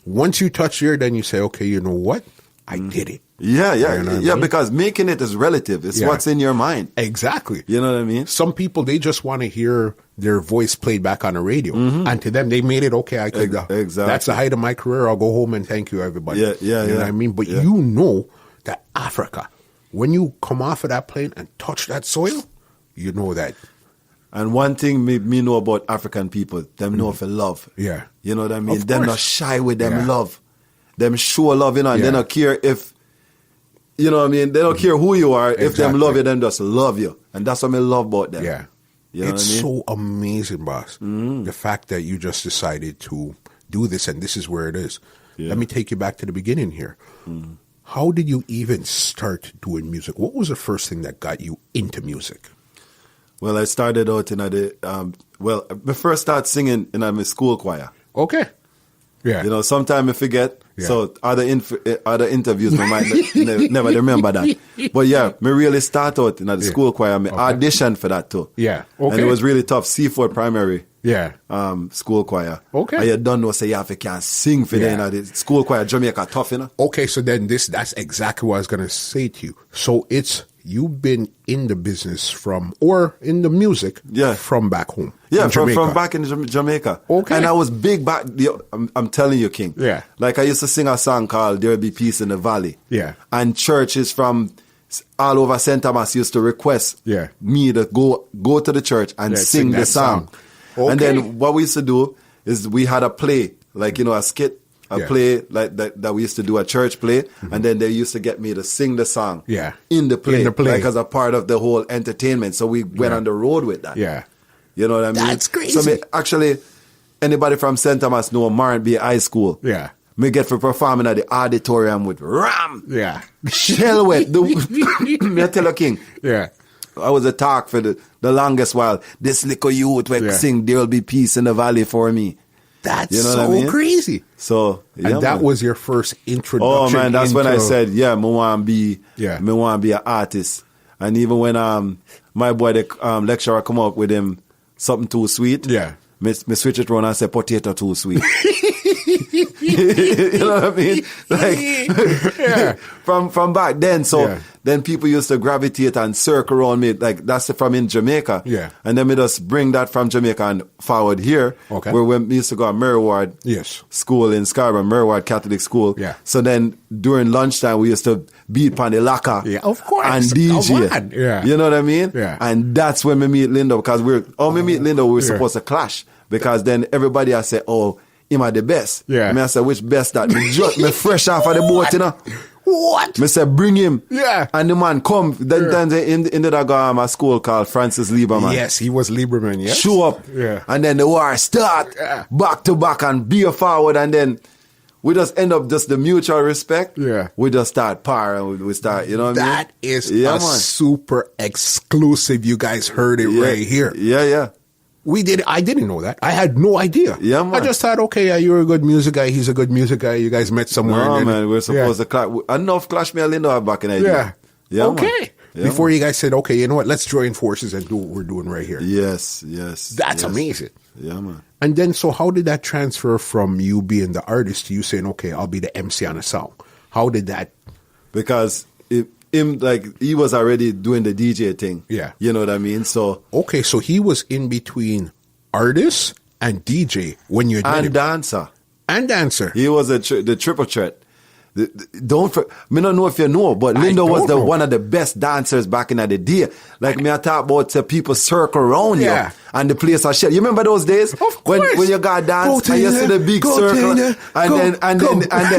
once you touch here, then you say, okay, you know what? I did it. Yeah, You know what I mean? because making it is relative. It's what's in your mind. Exactly. You know what I mean? Some people, they just want to hear their voice played back on the radio. And to them, they made it, okay, I could, Exactly. that's the height of my career. I'll go home and thank you, everybody. Yeah, You know what I mean? But you know that Africa, when you come off of that plane and touch that soil, you know that. And one thing me know about African people, them know for love. Yeah. You know what I mean? Of Them course. not shy with them Yeah. love. Them show love, and they Yeah. don't care if, you know what I mean? They don't care who you are. If them Exactly. love you, them just love you. And that's what I love about them. Yeah. You know It's what I mean? so amazing, boss. The fact that you just decided to do this and this is where it is. Yeah. Let me take you back to the beginning here. How did you even start doing music? What was the first thing that got you into music? Well, I started out in the, I first started singing in my school choir. Okay. Yeah. You know, sometimes I forget. Yeah. So other interviews, I might never remember that. But yeah, me really start out in the school choir. Me auditioned for that too. Yeah. And Okay. it was really tough. Seaford Primary Yeah. school choir. Okay. And you don't know, say, you have to can sing for Yeah. them. The school choir, Jamaica, tough, you know? Okay, so then that's exactly what I was going to say to you. So you've been in the business or in the music from back home. Yeah, in Jamaica. from back in Jamaica. Okay. And I was big back, I'm telling you, King. Yeah. Like I used to sing a song called There'll Be Peace in the Valley. Yeah. And churches from all over St. Thomas used to request me to go to the church and sing the song. Okay. And then what we used to do is we had a play, like, you know, a skit, play like that we used to do, a church play. And then they used to get me to sing the song in the play. Like as a part of the whole entertainment. So we went on the road with that. Yeah. You know what I mean? That's crazy. So actually, anybody from St. Thomas know Martin Bay High School. Yeah. Me get for performing at the auditorium with Ram. Yeah. Shell wet. Me tell you, King. Yeah. I was a talk for the longest while. This little youth will sing There'll Be Peace in the Valley for me. That's You know so what I mean? crazy. So, And that was your first introduction. Oh man, that's when I into- said, me want to be an artist. And even when my boy the lecturer come up with him something too sweet, me switch it around and say potato too sweet. You know what I mean? Like from back then. So then people used to gravitate and circle around me. Like that's from in Jamaica. Yeah. And then we just bring that from Jamaica and forward here. Okay. Where we used to go to Mary Ward School in Scarborough, Mary Ward Catholic School. Yeah. So then during lunchtime we used to beat on the lacquer. Yeah, of course. And DJ. Come on. Yeah. You know what I mean? Yeah. And that's when we meet Lindo, because we meet Lindo, we were supposed to clash. Because then everybody I say, oh, him are the best. Yeah. Me I say, which best that? Me fresh off of the boat, you know. What? Me say, bring him. Yeah. And the man come. Then in the school called Francis Lieberman. Yes, he was Lieberman, yes. Show up. Yeah. And then the war start. Yeah. Back to back and be forward. And then we just end up just the mutual respect. Yeah. We just start par and we start, you know what I mean? That is super exclusive. You guys heard it right here. Yeah. I didn't know that. I had no idea. Yeah, man. I just thought, okay, you're a good music guy. He's a good music guy. You guys met somewhere. No, and then, man, we're supposed to clash. Enough clash me and Lindo have back in the day. Yeah, okay. Man. Yeah, Before man. you guys said, okay, you know what? Let's join forces and do what we're doing right here. Yes. That's amazing. Yeah, man. And then, so how did that transfer from you being the artist to you saying, okay, I'll be the MC on a song? How did that? Because he was already doing the DJ thing. Yeah. You know what I mean? So. Okay, so he was in between artist and DJ when you And dancer. And dancer. He was the triple threat. Me don't know if you know, but Lindo was one of the best dancers back in the day. Like me, I talk about people circle around you and the place are shit. You remember those days? Of course. When you got dance and you see the big circle and then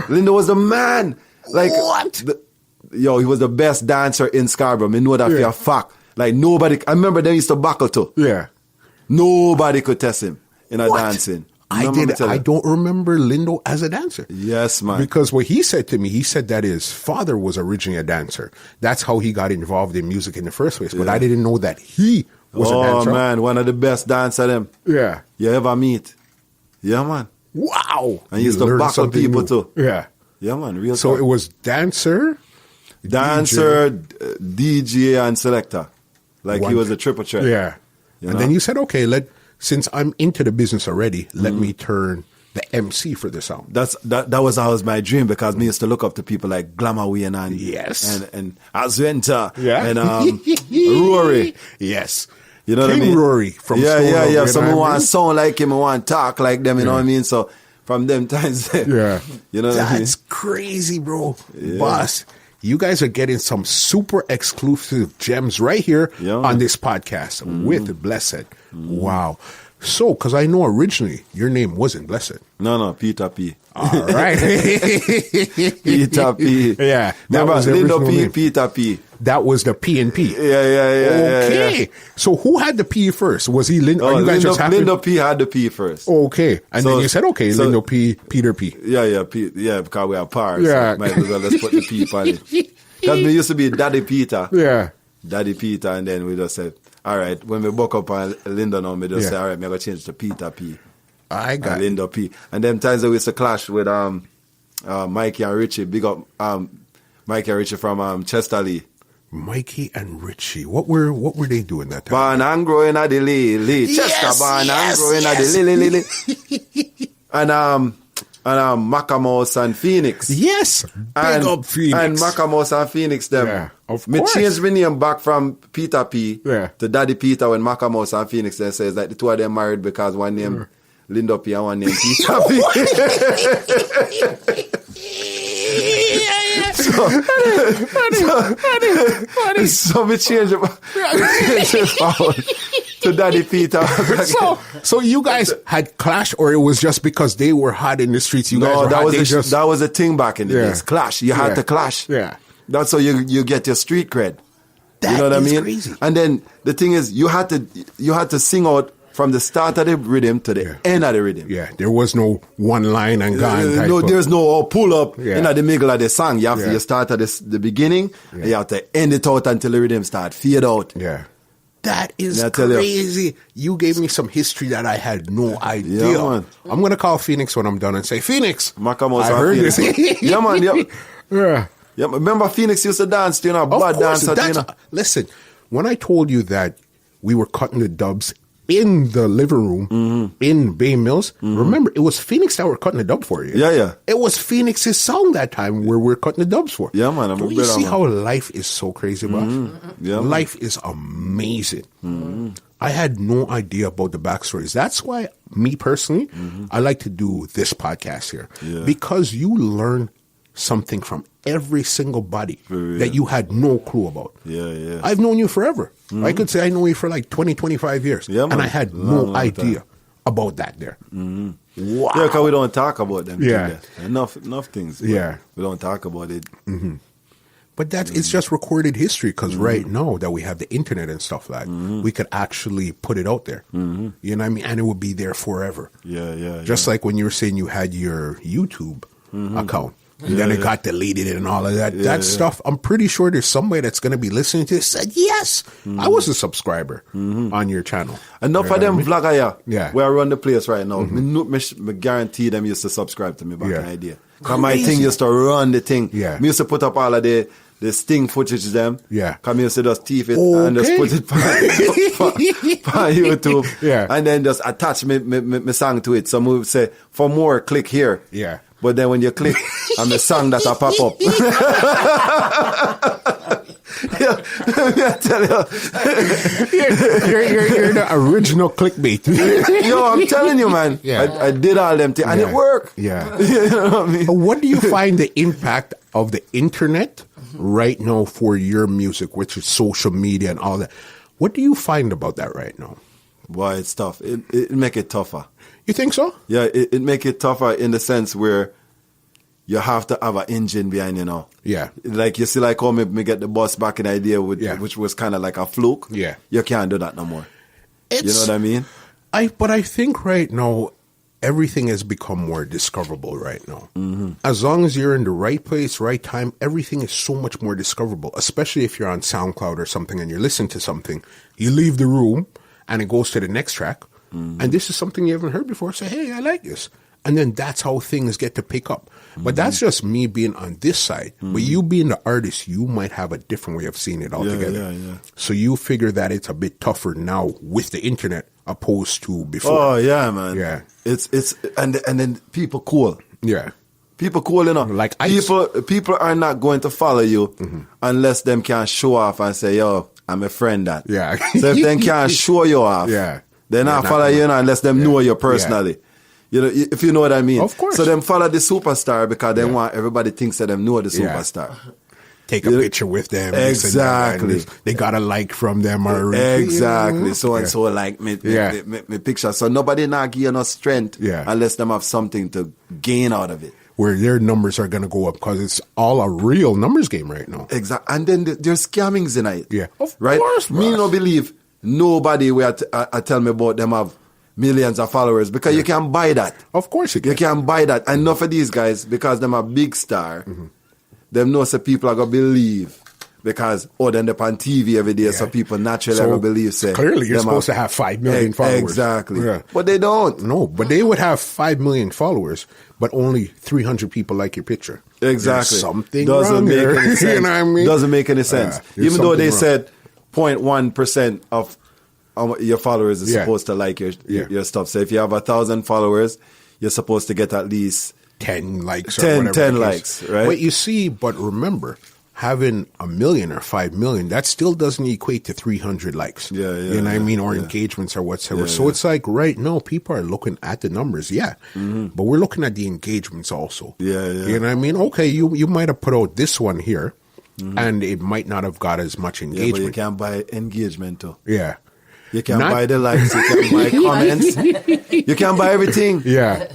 Lindo was the man. Like what? He was the best dancer in Scarborough. Me know that for a fact. Like nobody. I remember they used to buckle too. Yeah. Nobody could test him in a dancing. I don't remember Lindo as a dancer. Yes, man. Because what he said to me, he said that his father was originally a dancer. That's how he got involved in music in the first place. But I didn't know that he was a dancer. Oh, man. One of the best dancers them. Yeah. You ever meet. Yeah, man. Wow. And he used to buckle people new. too. Yeah. Yeah, man. Real So talk. it was dancer, DJ, and selector. Like he was a triple threat. Yeah. You And know? then you said, okay, since I'm into the business already, let me turn the MC for the song. That was always my dream, because me used to look up to people like Glamour Wayne and Yes. and Azwenta Yeah. and Rory. Yes. You know King what I mean? Rory from yeah, Stone yeah, Love, yeah. you So know we what I want mean? to sound like him, we want to talk like them. You know what I mean? So from them times, Yeah. you know what I mean? That's crazy, bro. Boss, you guys are getting some super exclusive gems right here Yeah, on man. this podcast with Blessed. Wow. So, because I know originally your name wasn't Blessed. No, Peter P. All right. Peter P. Yeah. That Remember, was the Lindo original P, name. Peter P. That was the P and P. Yeah. Okay. So who had the P first? Was he Lindo? Oh, Are you guys just happy? Lindo P had the P first. Okay. And then you said, okay, Lindo P, Peter P. Yeah, because we are pars. Yeah. So might as well let's put the P on it. Because we used to be Daddy Peter. Yeah. Daddy Peter, and then we just said, all right, when we buck up on Linda now, we just say, all right, we're going to change to Peter P. I got it. Linda P. And them times that we used to clash with Mikey and Richie. Big up Mikey and Richie from Chesterlee. Mikey and Richie. What were they doing that time? Born and growing at the Lee. Chester, born and growing at the Lee. And Macamos and Phoenix. Yes. Big up Phoenix. And Macamos and Phoenix, them. Yeah, of Me course. changed my name back from Peter P Yeah. to Daddy Peter when Macamos and Phoenix then says that the two of them married because one name Linda P and one name Peter P. So we changed it to Daddy Peter. So you guys had clash, or it was just because they were hot in the streets? You guys No, were hot, that was a thing back in the Yeah. days. Clash. You had Yeah. to clash. Yeah. That's how you get your street cred. That you know what I is mean? crazy. And then the thing is, you had to sing out from the start of the rhythm to the end of the rhythm. Yeah, there was no one line and gone. type No, of- there's no pull up Yeah. in the middle of the song. You have to Yeah. you start at the beginning, and you have to end it out until the rhythm start fade out. Yeah. That is Yeah, I tell you. crazy. You gave me some history that I had no idea. Yeah, man. I'm going to call Phoenix when I'm done and say, Phoenix, Macamos I and heard Phoenix. this. Yeah, man. Yeah. Yeah. Yeah, remember Phoenix used to dance, you know, Of bad course. dancer, you know. Listen, when I told you that we were cutting the dubs in the living room in Bay Mills, remember, it was Phoenix that were cutting the dub for you. Yeah. It was Phoenix's song that time where we're cutting the dubs for. Yeah, man, I'm a Don't you better see man. how life is so crazy, boss? Yeah, man. Life is amazing. I had no idea about the backstories. That's why, me personally, I like to do this podcast here. Yeah. Because you learn something from every single body Very that real. you had no clue about. Yeah. I've known you forever. I could say I know you for like 20, 25 years. Yeah, man. And I had Long no idea time. about that there. Wow. Yeah, because we don't talk about them. Yeah. things there. Enough things. but Yeah. We don't talk about it. But it's just recorded history because right now that we have the internet and stuff like we could actually put it out there. You know what I mean? And it would be there forever. Yeah. Just like when you were saying you had your YouTube account. And then it got deleted and all of that. That stuff, I'm pretty sure there's somebody that's going to be listening to this said, yes, I was a subscriber on your channel. Enough You of know them what I mean? vlogger, Yeah. where I run the place right now. Me guarantee them used to subscribe to me back in the day. Because my Crazy. thing used to run the thing. Yeah. Me used to put up all of the sting footage them. Yeah. Because me used to just thief it and just put it on YouTube. Yeah. And then just attach me song to it. So me would say, for more, click here. Yeah. But then when you click on the song that will pop up. Yeah, I tell you. You're the original clickbait. Yo, I'm telling you, man. Yeah. I did all them things, and it worked. Yeah. You know what I mean? What do you find the impact of the internet right now for your music, which is social media and all that? What do you find about that right now? Boy, it's tough. It make it tougher. You think so? Yeah, it make it tougher in the sense where you have to have an engine behind you now. Yeah. Like you see, like how me get the bus back in idea with, which was kind of like a fluke. Yeah. You can't do that no more. It's, You know what I mean? But I think right now everything has become more discoverable right now. As long as you're in the right place, right time, everything is so much more discoverable, especially if you're on SoundCloud or something and you're listening to something. You leave the room and it goes to the next track. And this is something you haven't heard before. Say, hey, I like this. And then that's how things get to pick up. But that's just me being on this side. But you being the artist, you might have a different way of seeing it altogether. Yeah. So you figure that it's a bit tougher now with the internet opposed to before. Oh yeah, man. Yeah. It's and then people cool. Yeah. People cool enough. Like people are not going to follow you unless them can show off and say, yo, I'm a friend that. Yeah. So if they can't show you off, they're not follow you unless them know you personally. You know, if you know what I mean. Of course. So them follow the superstar because they want everybody thinks that them know the superstar. Take a picture with them. Exactly. They got a like from them or exactly. So and so like me picture. So nobody not give you no strength unless them have something to gain out of it. Where their numbers are going to go up because it's all a real numbers game right now. Exactly. And then there's scammings in it. Yeah. Of right? course. Me no believe nobody will tell me about them have millions of followers because you can buy that. Of course you can. You can buy that. And enough of these guys, because them a big star, them know say people are going to believe. Because, then they're on TV every day, so people naturally are going to believe. Say, clearly, you're supposed to have 5 million followers. Exactly. Yeah. But they don't. No, but they would have 5 million followers, but only 300 people like your picture. Exactly. There's something doesn't wrong make there. any sense. You know what I mean? Doesn't make any sense. Even though they wrong. said 0.1% of your followers is supposed to like your stuff. So if you have 1,000 followers, you're supposed to get at least 10 likes or 10, whatever. 10 likes, right? But you see, remember, having 1 million or 5 million, that still doesn't equate to 300 likes. You know what I mean? Or engagements or whatsoever. So it's like right now, people are looking at the numbers, but we're looking at the engagements also. You know what I mean? Okay, you might have put out this one here, and it might not have got as much engagement. Yeah, but you can't buy engagement too. Yeah. You can buy the likes, you can buy comments, you can buy everything. Yeah.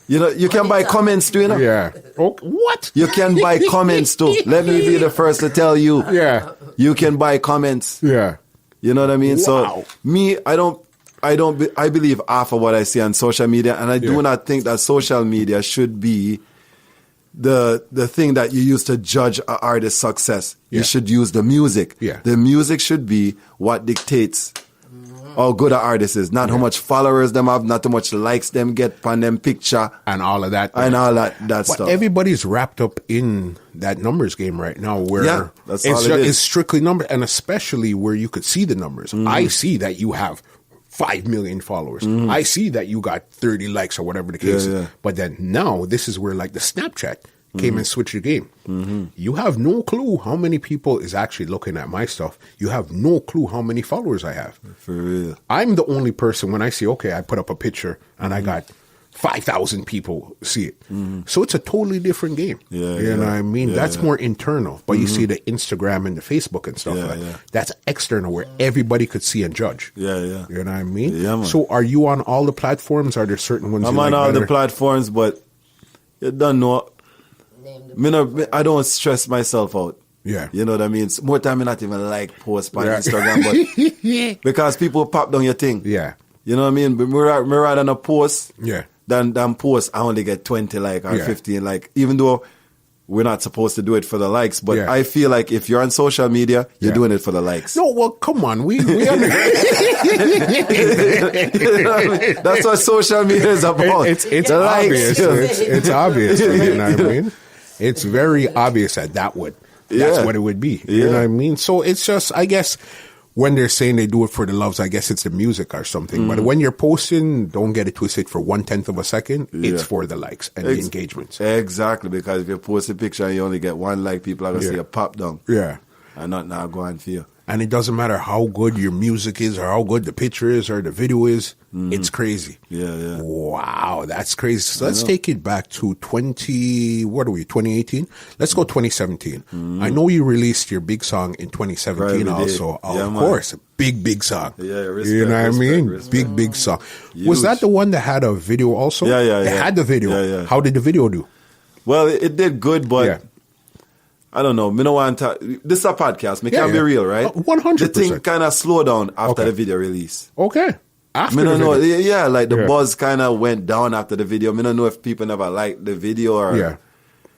You know, you can buy comments too, you know? Yeah. Oh, what? You can buy comments too. Let me be the first to tell you. Yeah. You can buy comments. Yeah. You know what I mean? Wow. So me, I believe half of what I see on social media, and I do not think that social media should be the thing that you use to judge an artist's success. You should use the music. Yeah. The music should be what dictates how good an artist is. Not how much followers them have, not how much likes them get on them picture. And all of that. And all that stuff. Everybody's wrapped up in that numbers game right now where it's strictly numbers, and especially where you could see the numbers. I see that you have 5 million followers. I see that you got 30 likes or whatever the case is. But then now this is where like the Snapchat came and switched the game. You have no clue how many people is actually looking at my stuff. You have no clue how many followers I have. For real. I'm the only person when I see, okay, I put up a picture and I got 5,000 people see it. So it's a totally different game. You know what I mean? That's more internal. But you see the Instagram and the Facebook and stuff like that. That's external where everybody could see and judge. You know what I mean? Yeah, man. So are you on all the platforms? Are there certain ones I'm on all the platforms, but you don't know. I don't stress myself out. Yeah. You know what I mean? More time I not even like post on Instagram, but because people pop down your thing. Yeah. You know what I mean? But me rather than a post than post, I only get 20 like or 15 like, even though we're not supposed to do it for the likes, but I feel like if you're on social media, you're doing it for the likes. No, well, come on. We That's what social media is about. It's obvious. It's obvious. You know what I mean? It's very obvious that's what it would be. You know what I mean? So it's just, I guess, when they're saying they do it for the loves, I guess it's the music or something. But when you're posting, don't get it twisted for 1/10 of a second. It's for the likes and the engagements. Exactly, because if you post a picture and you only get 1 like, people are going to see a pop down. Yeah. And not now going for you. And it doesn't matter how good your music is or how good the picture is or the video is. It's crazy. Yeah. Wow, that's crazy. So let's take it back to 2018? Let's go 2017. I know you released your big song in 2017 also. Of course, big song. Yeah, respect, you know what I mean? Respect. Big song. Huge. Was that the one that had a video also? Yeah. It had the video. Yeah. How did the video do? Well, it did good, but... I don't know. Me no want to. This is a podcast. Me can be real, right? 100%. The thing kind of slowed down after the video release. Okay. After me the don't know. video. Yeah, like the buzz kind of went down after the video. Me don't know if people never liked the video or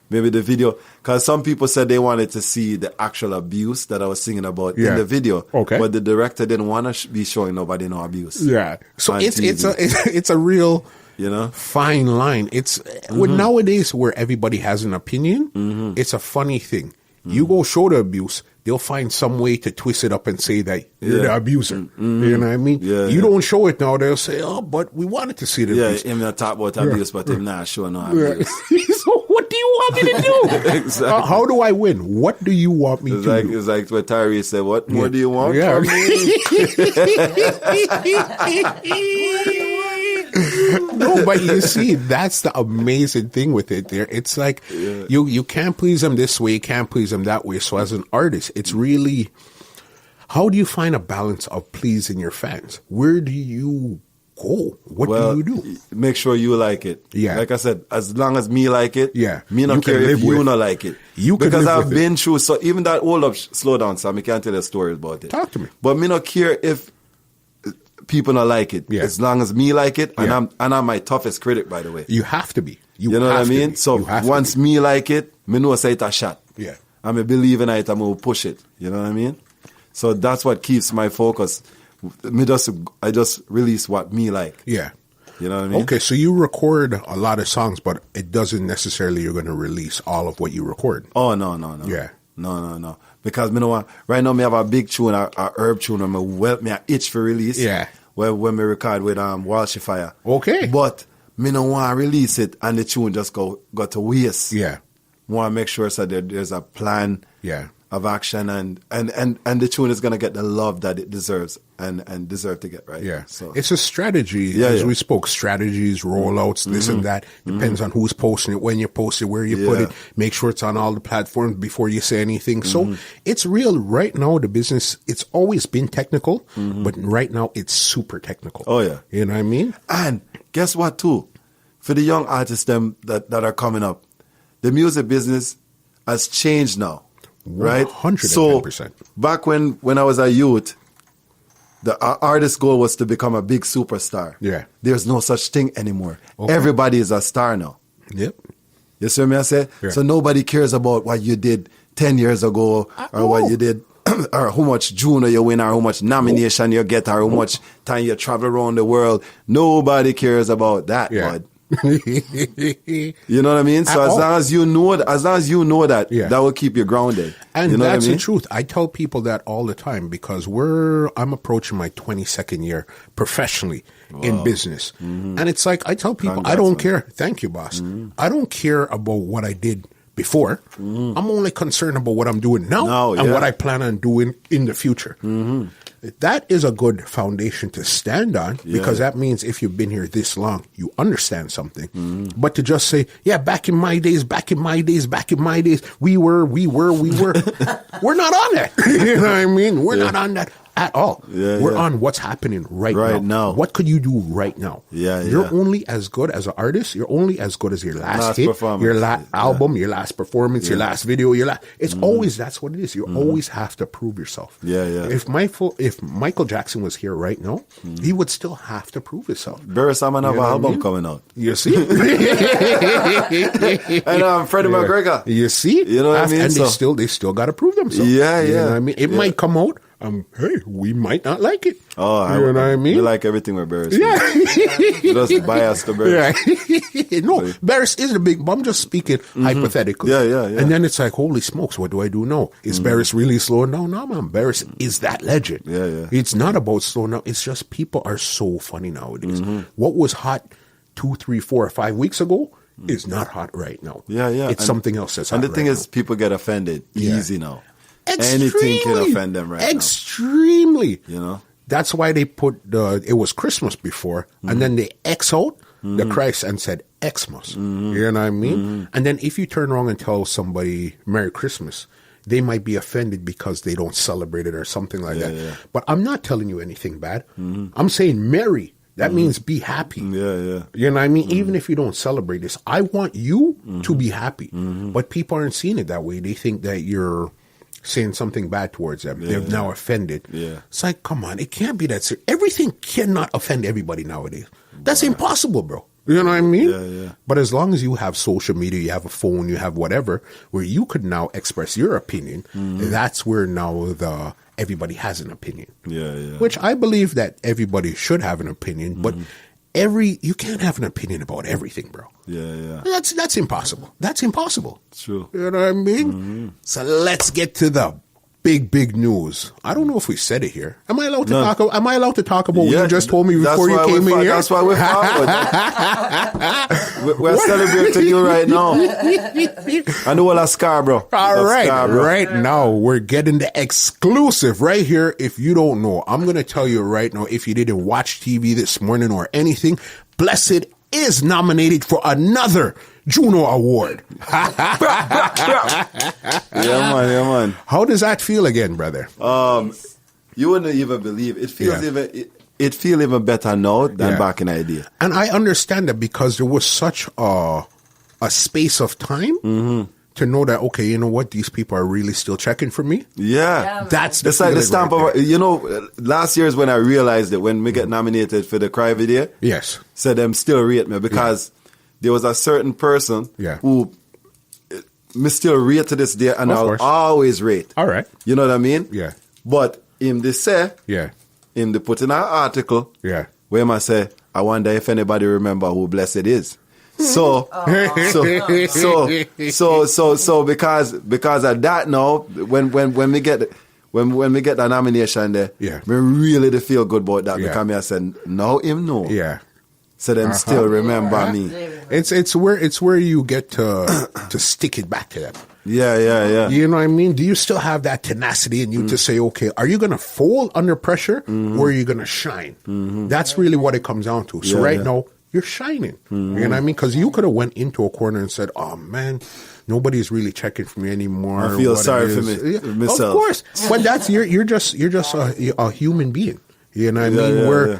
maybe the video. Because some people said they wanted to see the actual abuse that I was singing about in the video. Okay. But the director didn't want to be showing nobody no abuse. Yeah. So it's a real You know? Fine line. It's with nowadays where everybody has an opinion, it's a funny thing. You go show the abuse, they'll find some way to twist it up and say that you're the abuser. You know what I mean? You don't show it now, they'll say, oh, but we wanted to see the abuse. Yeah, him not talk about abuse, but him not show no abuse. So what do you want me to do? Exactly. How do I win? What do you want me to do? It's like what Tyree said, what more do you want from me? No, but you see, that's the amazing thing with it there. It's like you can't please them this way, you can't please them that way. So as an artist, it's really, how do you find a balance of pleasing your fans? Where do you go? What do you do? Make sure you like it. Yeah. Like I said, as long as me like it, me not you care if you not like it. Because I've been through, so even that Hold Up, Slow Down, Sam, I can't tell you stories about it. Talk to me. But me not care if people not like it. As long as me like it, and I'm my toughest critic, by the way. You have to be. You know what I mean? So once me like it, me know say it's a shot. Yeah. I'm a believe in it, I'm going to push it. You know what I mean? So that's what keeps my focus. I just release what me like. Yeah. You know what I mean? Okay, so you record a lot of songs, but it doesn't necessarily you're going to release all of what you record. Oh, no. Yeah. No. Because me know what, right now me have a big tune, a herb tune, and me a itch for release. Yeah. When me record with Walshy Fire. Okay. But me no want to release it and the tune just go to waste. Yeah. Want to make sure so that there's a plan of action and the tune is going to get the love that it deserves and deserve to get, right? Yeah. So it's a strategy. As we spoke, strategies, rollouts, this and that. Depends on who's posting it, when you post it, where you put it. Make sure it's on all the platforms before you say anything. So it's real. Right now, the business, it's always been technical, but right now it's super technical. Oh, yeah. You know what I mean? And guess what, too? For the young artists them that are coming up, the music business has changed now, right? 110%. So back when I was a youth, the artist goal was to become a big superstar. Yeah. There's no such thing anymore. Okay. Everybody is a star now. Yep. You see what I say? Yeah. So nobody cares about what you did 10 years ago or what you did or how much Juno you win or how much nomination you get or how much time you travel around the world. Nobody cares about that, bud. You know what I mean? So as long as you know that, that will keep you grounded. And you know that's what I mean? the truth. I tell people that all the time because I'm approaching my 22nd year professionally in business. And it's like, I tell people, I don't care. Thank you, boss. I don't care about what I did before. I'm only concerned about what I'm doing now and what I plan on doing in the future. That is a good foundation to stand on because that means if you've been here this long, you understand something. But to just say, back in my days, we were, we're not on that. You know what I mean? We're not on that at all. We're on what's happening right now. What could you do right now? You're only as good as an artist. You're only as good as your last hit, your last album, your last performance, your last video. It's always, that's what it is. You always have to prove yourself. If Michael Jackson was here right now, he would still have to prove himself. Barry Simon have an album coming out. You see? And Freddie McGregor. You see? You know what I mean? And they still got to prove themselves. You know what I mean? It might come out. Hey, we might not like it. Oh, you know what I mean? We like everything with Barris. Just bias to Barris. No, Barris is a big, but I'm just speaking hypothetically. And then it's like, holy smokes, what do I do now? Is Barris really slowing down? No, man. Barris is that legend. It's not about slowing down. It's just people are so funny nowadays. What was hot 2, 3, 4, or 5 weeks ago is not hot right now. It's something else that's hot. And the thing is, people get offended easy now. Anything can offend them right now. Extremely. You know? That's why they put it was Christmas before, and then they X out the Christ and said Xmas. You know what I mean? And then if you turn around and tell somebody Merry Christmas, they might be offended because they don't celebrate it or something like that. But I'm not telling you anything bad. I'm saying Merry. That means be happy. You know what I mean? Even if you don't celebrate this, I want you to be happy. But people aren't seeing it that way. They think that you're saying something bad towards them. They're now offended. It's like, come on, it can't be that serious. Everything cannot offend everybody nowadays. That's impossible, bro. You know what I mean? But as long as you have social media, you have a phone, you have whatever, where you could now express your opinion, that's where now everybody has an opinion. Which I believe that everybody should have an opinion, but you can't have an opinion about everything, bro. Yeah. That's impossible. That's impossible. True. You know what I mean? Mm-hmm. So let's get to the big news. I don't know if we said it here. Am I allowed to talk about what you just told me before you came in here? That's why we're we're celebrating you right now. I know all Scarborough. All right. Right now, we're getting the exclusive right here. If you don't know, I'm going to tell you right now, if you didn't watch TV this morning or anything, Blessed is nominated for another Juno Award. Yeah, man. How does that feel again, brother? You wouldn't even believe it. It feels even better now than back in the day. And I understand that because there was such a space of time to know that, okay, you know what, these people are really still checking for me. Yeah. That's the it's like the stamp of, last year is when I realized it, when we get nominated for the Cry video. Yes. So them still rate me because there was a certain person who me still rate to this day, and I'll always rate. All right. You know what I mean? Yeah. But him they say, him they put in an article, where I say, I wonder if anybody remember who Blessed is. So because of that now, when we get the nomination there, me really feel good about that because me I said now him know. Yeah. So them still remember me. It's where you get to stick it back to them. Yeah. You know what I mean? Do you still have that tenacity in you to say, okay, are you going to fold under pressure or are you going to shine? That's really what it comes down to. So now you're shining. You know what I mean? Because you could have went into a corner and said, oh man, nobody's really checking for me anymore. I feel sorry for me myself. Of course. But that's you're just a human being. You know what I mean?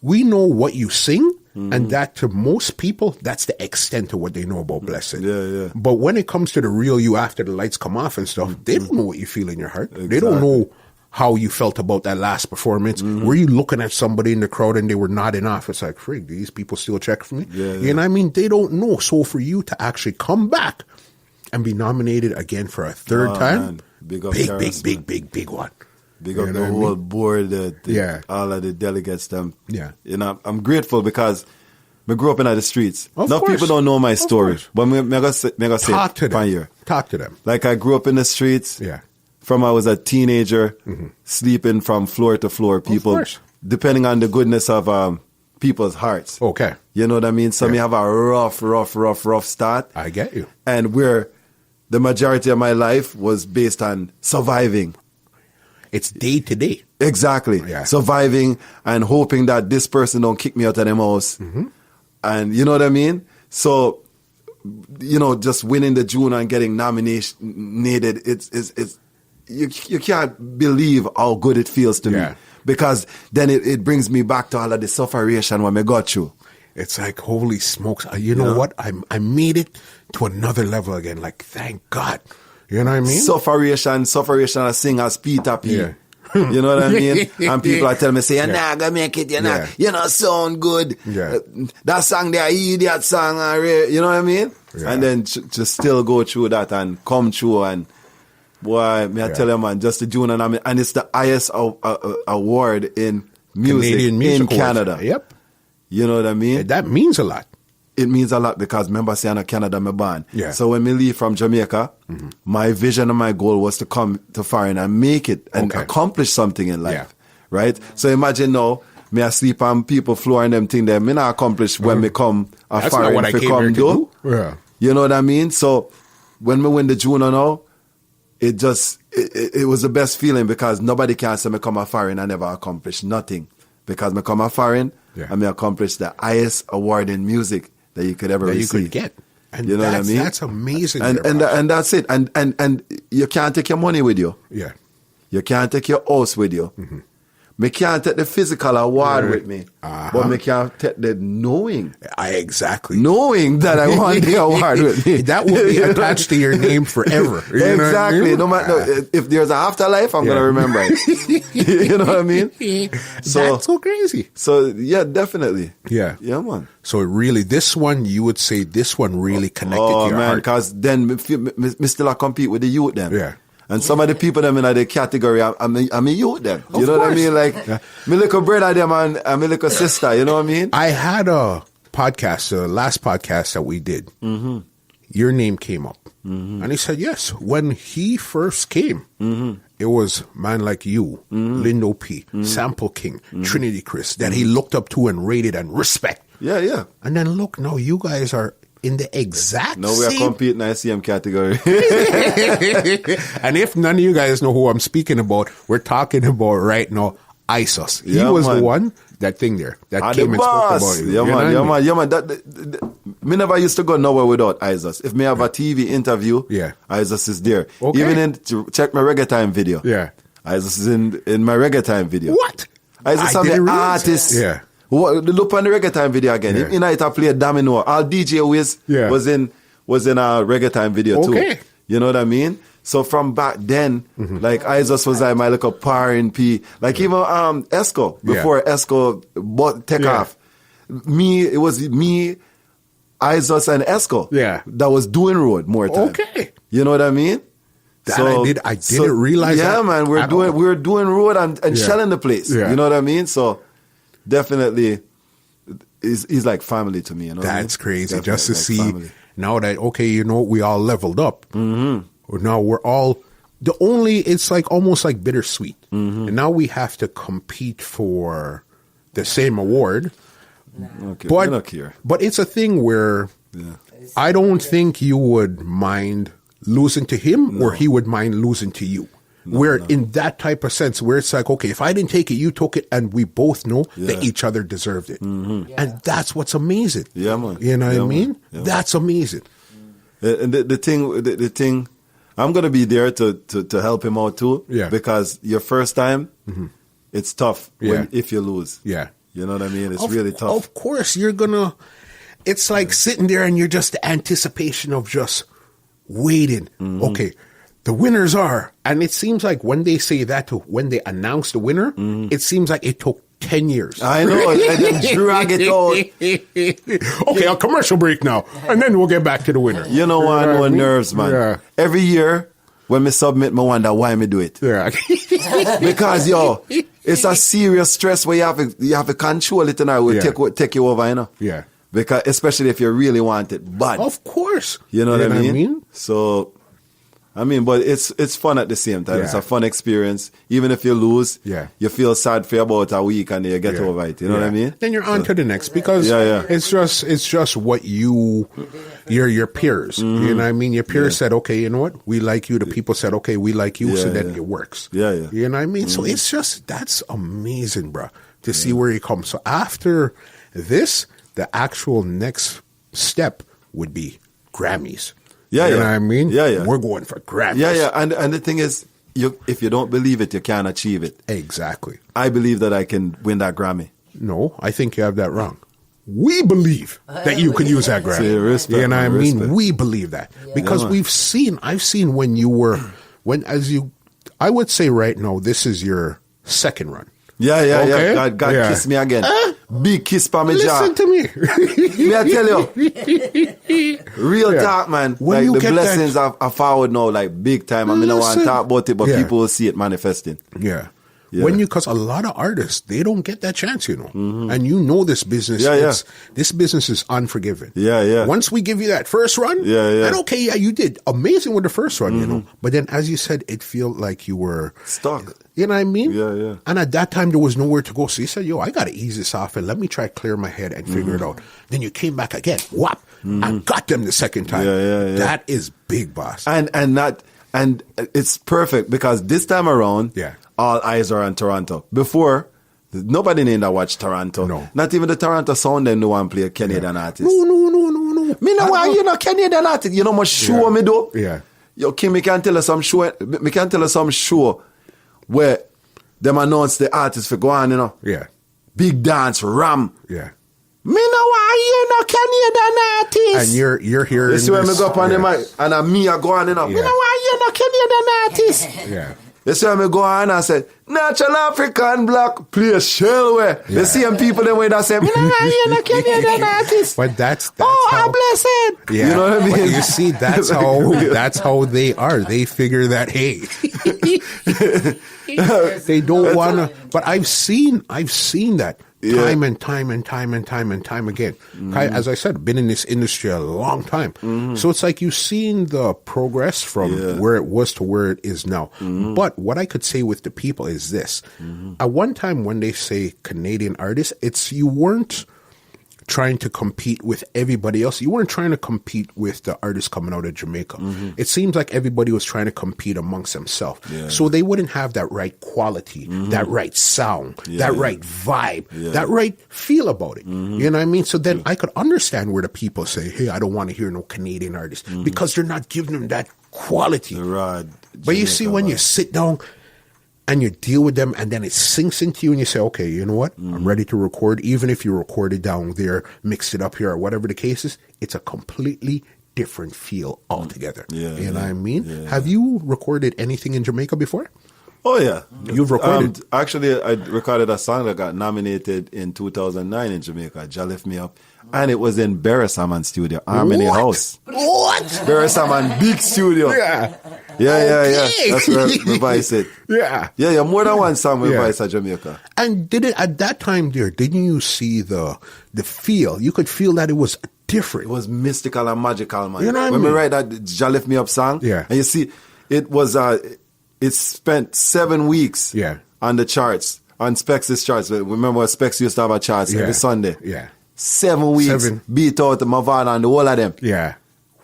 We know what you sing, and that to most people, that's the extent of what they know about Blessed. Yeah. But when it comes to the real you after the lights come off and stuff, they don't know what you feel in your heart. Exactly. They don't know how you felt about that last performance. Were you looking at somebody in the crowd and they were nodding off? It's like, frig, these people still check for me? You know what I mean? They don't know. So for you to actually come back and be nominated again for a third time, man. Big one. Big up the whole board, all of the delegates. Them. Yeah. You know, I'm grateful because I grew up in the streets. Of course. People don't know my story, but me go say Talk to them. Talk to them. Like I grew up in the streets. Yeah. From I was a teenager, sleeping from floor to floor. People, depending on the goodness of people's hearts. Okay. You know what I mean? So me have a rough start. I get you. And where the majority of my life was based on surviving. It's day to day. Exactly. Yeah. Surviving and hoping that this person don't kick me out of the house. And you know what I mean? So, just winning the Juno and getting nominated, it's you can't believe how good it feels to me. Because then it brings me back to all of the sufferation when I got through. It's like, holy smokes. You know what? I made it to another level again. Like, thank God. You know what I mean? Sufferation, I sing as Peter P. You know what I mean? And people are telling me, say, you're not going to make it, you're not sound good. That song there, idiot song, you know what I mean? And then to still go through that and come through and, boy, may I tell you, man, just the June and it's the highest award in music in Canada. Yep. You know what I mean? That means a lot. It means a lot because remember saying in Canada me born. Yeah. So when me leave from Jamaica, my vision and my goal was to come to foreign and make it and accomplish something in life. Right? So imagine now, me asleep on people floor and them thing there, me not accomplish when me come a foreign if come do. Yeah. You know what I mean? So when me win the Juno now, it was the best feeling because nobody can say me come a foreign and never accomplish nothing. Because me come a foreign and me accomplish the highest award in music that you could ever receive. You could get. And you know what I mean? That's amazing. And that's it. And you can't take your money with you. Yeah. You can't take your house with you. Me can't take the physical award with me. But me can't take the knowing. Exactly. Knowing that I want the award with me. That will be attached to your name forever. Exactly. I mean? No matter if there's an afterlife, I'm gonna remember it. You know what I mean? That's so crazy. So yeah, definitely. Yeah. Yeah, man. So really, this one, you would say this one really connected to your heart. Because then me still compete with the youth then. Yeah. And some of the people them in the category, I'm a youth them. You know what I mean? Like, my little brother them and my little sister, you know what I mean? I had a podcast, the last podcast that we did. Mm-hmm. Your name came up. Mm-hmm. And he said, yes, when he first came, it was man like you, Lindo P, Sample King, Trinity Chris, that he looked up to and rated and respect. Yeah. And then look, now you guys are in the exact same. Now we are competing in the same category. And if none of you guys know who I'm speaking about, we're talking about right now ISOS. He was the one, that thing there, that came and spoke about it. Yeah, man. Me never used to go nowhere without ISOS. If me have a TV interview, ISOS is there. Okay. Even check my Reggae Time video. Yeah. ISOS is in my Reggae Time video. What? ISOS is the artist. Yeah. Look on the Reggae Time video again. Yeah. In it, I played Domino. All DJ Wiz was in a Reggae Time video too. You know what I mean? So from back then, like ISOS was like my little par in P. Like even Esco, before Esco take off. It was me, ISOS and Esco that was doing road more time. Okay. You know what I mean? I didn't realize that. Yeah, man, we were doing road and shelling the place. Yeah. You know what I mean? So definitely he's like family to me, you know. That's crazy. Definitely just to like see family. Now that we all leveled up. Now we're all it's like almost like bittersweet. And now we have to compete for the same award. Okay, but it's a thing where I don't think you would mind losing to him or he would mind losing to you. In that type of sense where it's like, okay, if I didn't take it, you took it, and we both know that each other deserved it. And that's what's amazing. Yeah, man. You know what I mean? Yeah, that's amazing. And the thing, I'm going to be there to help him out too. Yeah. Because your first time, it's tough if you lose. Yeah. You know what I mean? It's really tough. Of course, it's like sitting there and you're just the anticipation of just waiting. Okay, the winners are, and it seems like when they say that, when they announce the winner, it seems like it took 10 years. I know, and then drag it out. Okay, a commercial break now, and then we'll get back to the winner. You know what? I know nerves, man. Yeah. Every year, when me submit, me wonder why me do it. Yeah. Because, it's a serious stress where you have to control it and I will take you over, you know? Yeah. Because, especially if you really want it bad. Of course. You know what I mean? So, but it's fun at the same time. Yeah. It's a fun experience. Even if you lose, you feel sad for about a week and you get over it. You know what I mean? Then you're on to the next because it's just what your peers. You know what I mean? Your peers said, okay, you know what? We like you. The people said, okay, we like you. So then it works. Yeah. You know what I mean? So it's just, that's amazing, bro, to see where you come. So after this, the actual next step would be Grammys. You know what I mean? Yeah. We're going for Grammys. Yeah. And the thing is, if you don't believe it, you can't achieve it. Exactly. I believe that I can win that Grammy. No, I think you have that wrong. We believe that you can use that Grammy. Respect, you know what I mean? Respect. We believe that. Because I've seen when I would say right now, this is your second run. Yeah. God kiss me again. Big kiss for me jaw. Listen to me. Me I tell you. Real talk, man. When like the blessings are forward now, like big time. I mean, I want to talk about it, but people will see it manifesting. Yeah. Because a lot of artists, they don't get that chance, you know. And this business. This business is unforgiving. Yeah. Once we give you that first run, and okay, you did amazing with the first run, you know. But then, as you said, it felt like you were stuck. You know what I mean? Yeah. And at that time, there was nowhere to go. So you said, I got to ease this off and let me try to clear my head and figure it out. Then you came back again. Whop. I got them the second time. Yeah. That is big, boss. And it's perfect because this time around, all eyes are on Toronto. Before, nobody named that watch Toronto. No. Not even the Toronto sound them no one play a Canadian artist. No. Me know why you know Canadian artist. You know much show me do? Yeah. Yo, Kim, me can tell us some show where them announce the artist for go on, you know. Yeah. Big dance, ram. Yeah. Me know why you know Canadian artist. And you're hearing this. This when me go up on the mic and me a go on, you know. Me know why you know Canadian artist. Yeah. You see me go on and say, natural African black, play shell way. The same people them way that say, me not hear Canadian artist. But that's oh, how, I'm blessed. Yeah. You know what I mean? But you see, that's how they are. They figure that, hey, they don't want to. But I've seen that. Time and time again. As I said, been in this industry a long time. So it's like you've seen the progress from where it was to where it is now. But what I could say with the people is this. At one time when they say Canadian artists, it's you weren't trying to compete with everybody else. You weren't trying to compete with the artists coming out of Jamaica. It seems like everybody was trying to compete amongst themselves. So they wouldn't have that right quality, that right sound, that right vibe, that right feel about it. You know what I mean? So then I could understand where the people say, hey, I don't want to hear no Canadian artists because they're not giving them that quality. But you see, when you sit down and you deal with them, and then it sinks into you, and you say, okay, you know what? I'm ready to record. Even if you record it down there, mix it up here, or whatever the case is, it's a completely different feel altogether. You know what I mean? Have you recorded anything in Jamaica before? Oh, yeah. You've recorded? Actually, I recorded a song that got nominated in 2009 in Jamaica, Jah Lift Me Up. And it was in Barry Salmon studio, Harmony House. What? Barry Salmon, big studio. Yeah. That's where we vice it. Yeah, more than one song we vice at Jamaica. And did it at that time there, didn't you see the feel? You could feel that it was different. It was mystical and magical, man. You know what when I mean? we write that Jah Lift Me Up song, and you see, it was, it spent 7 weeks on the charts, on Specs' charts. Remember Specs used to have a charts every Sunday? 7 weeks, beat out Mavana and all of them.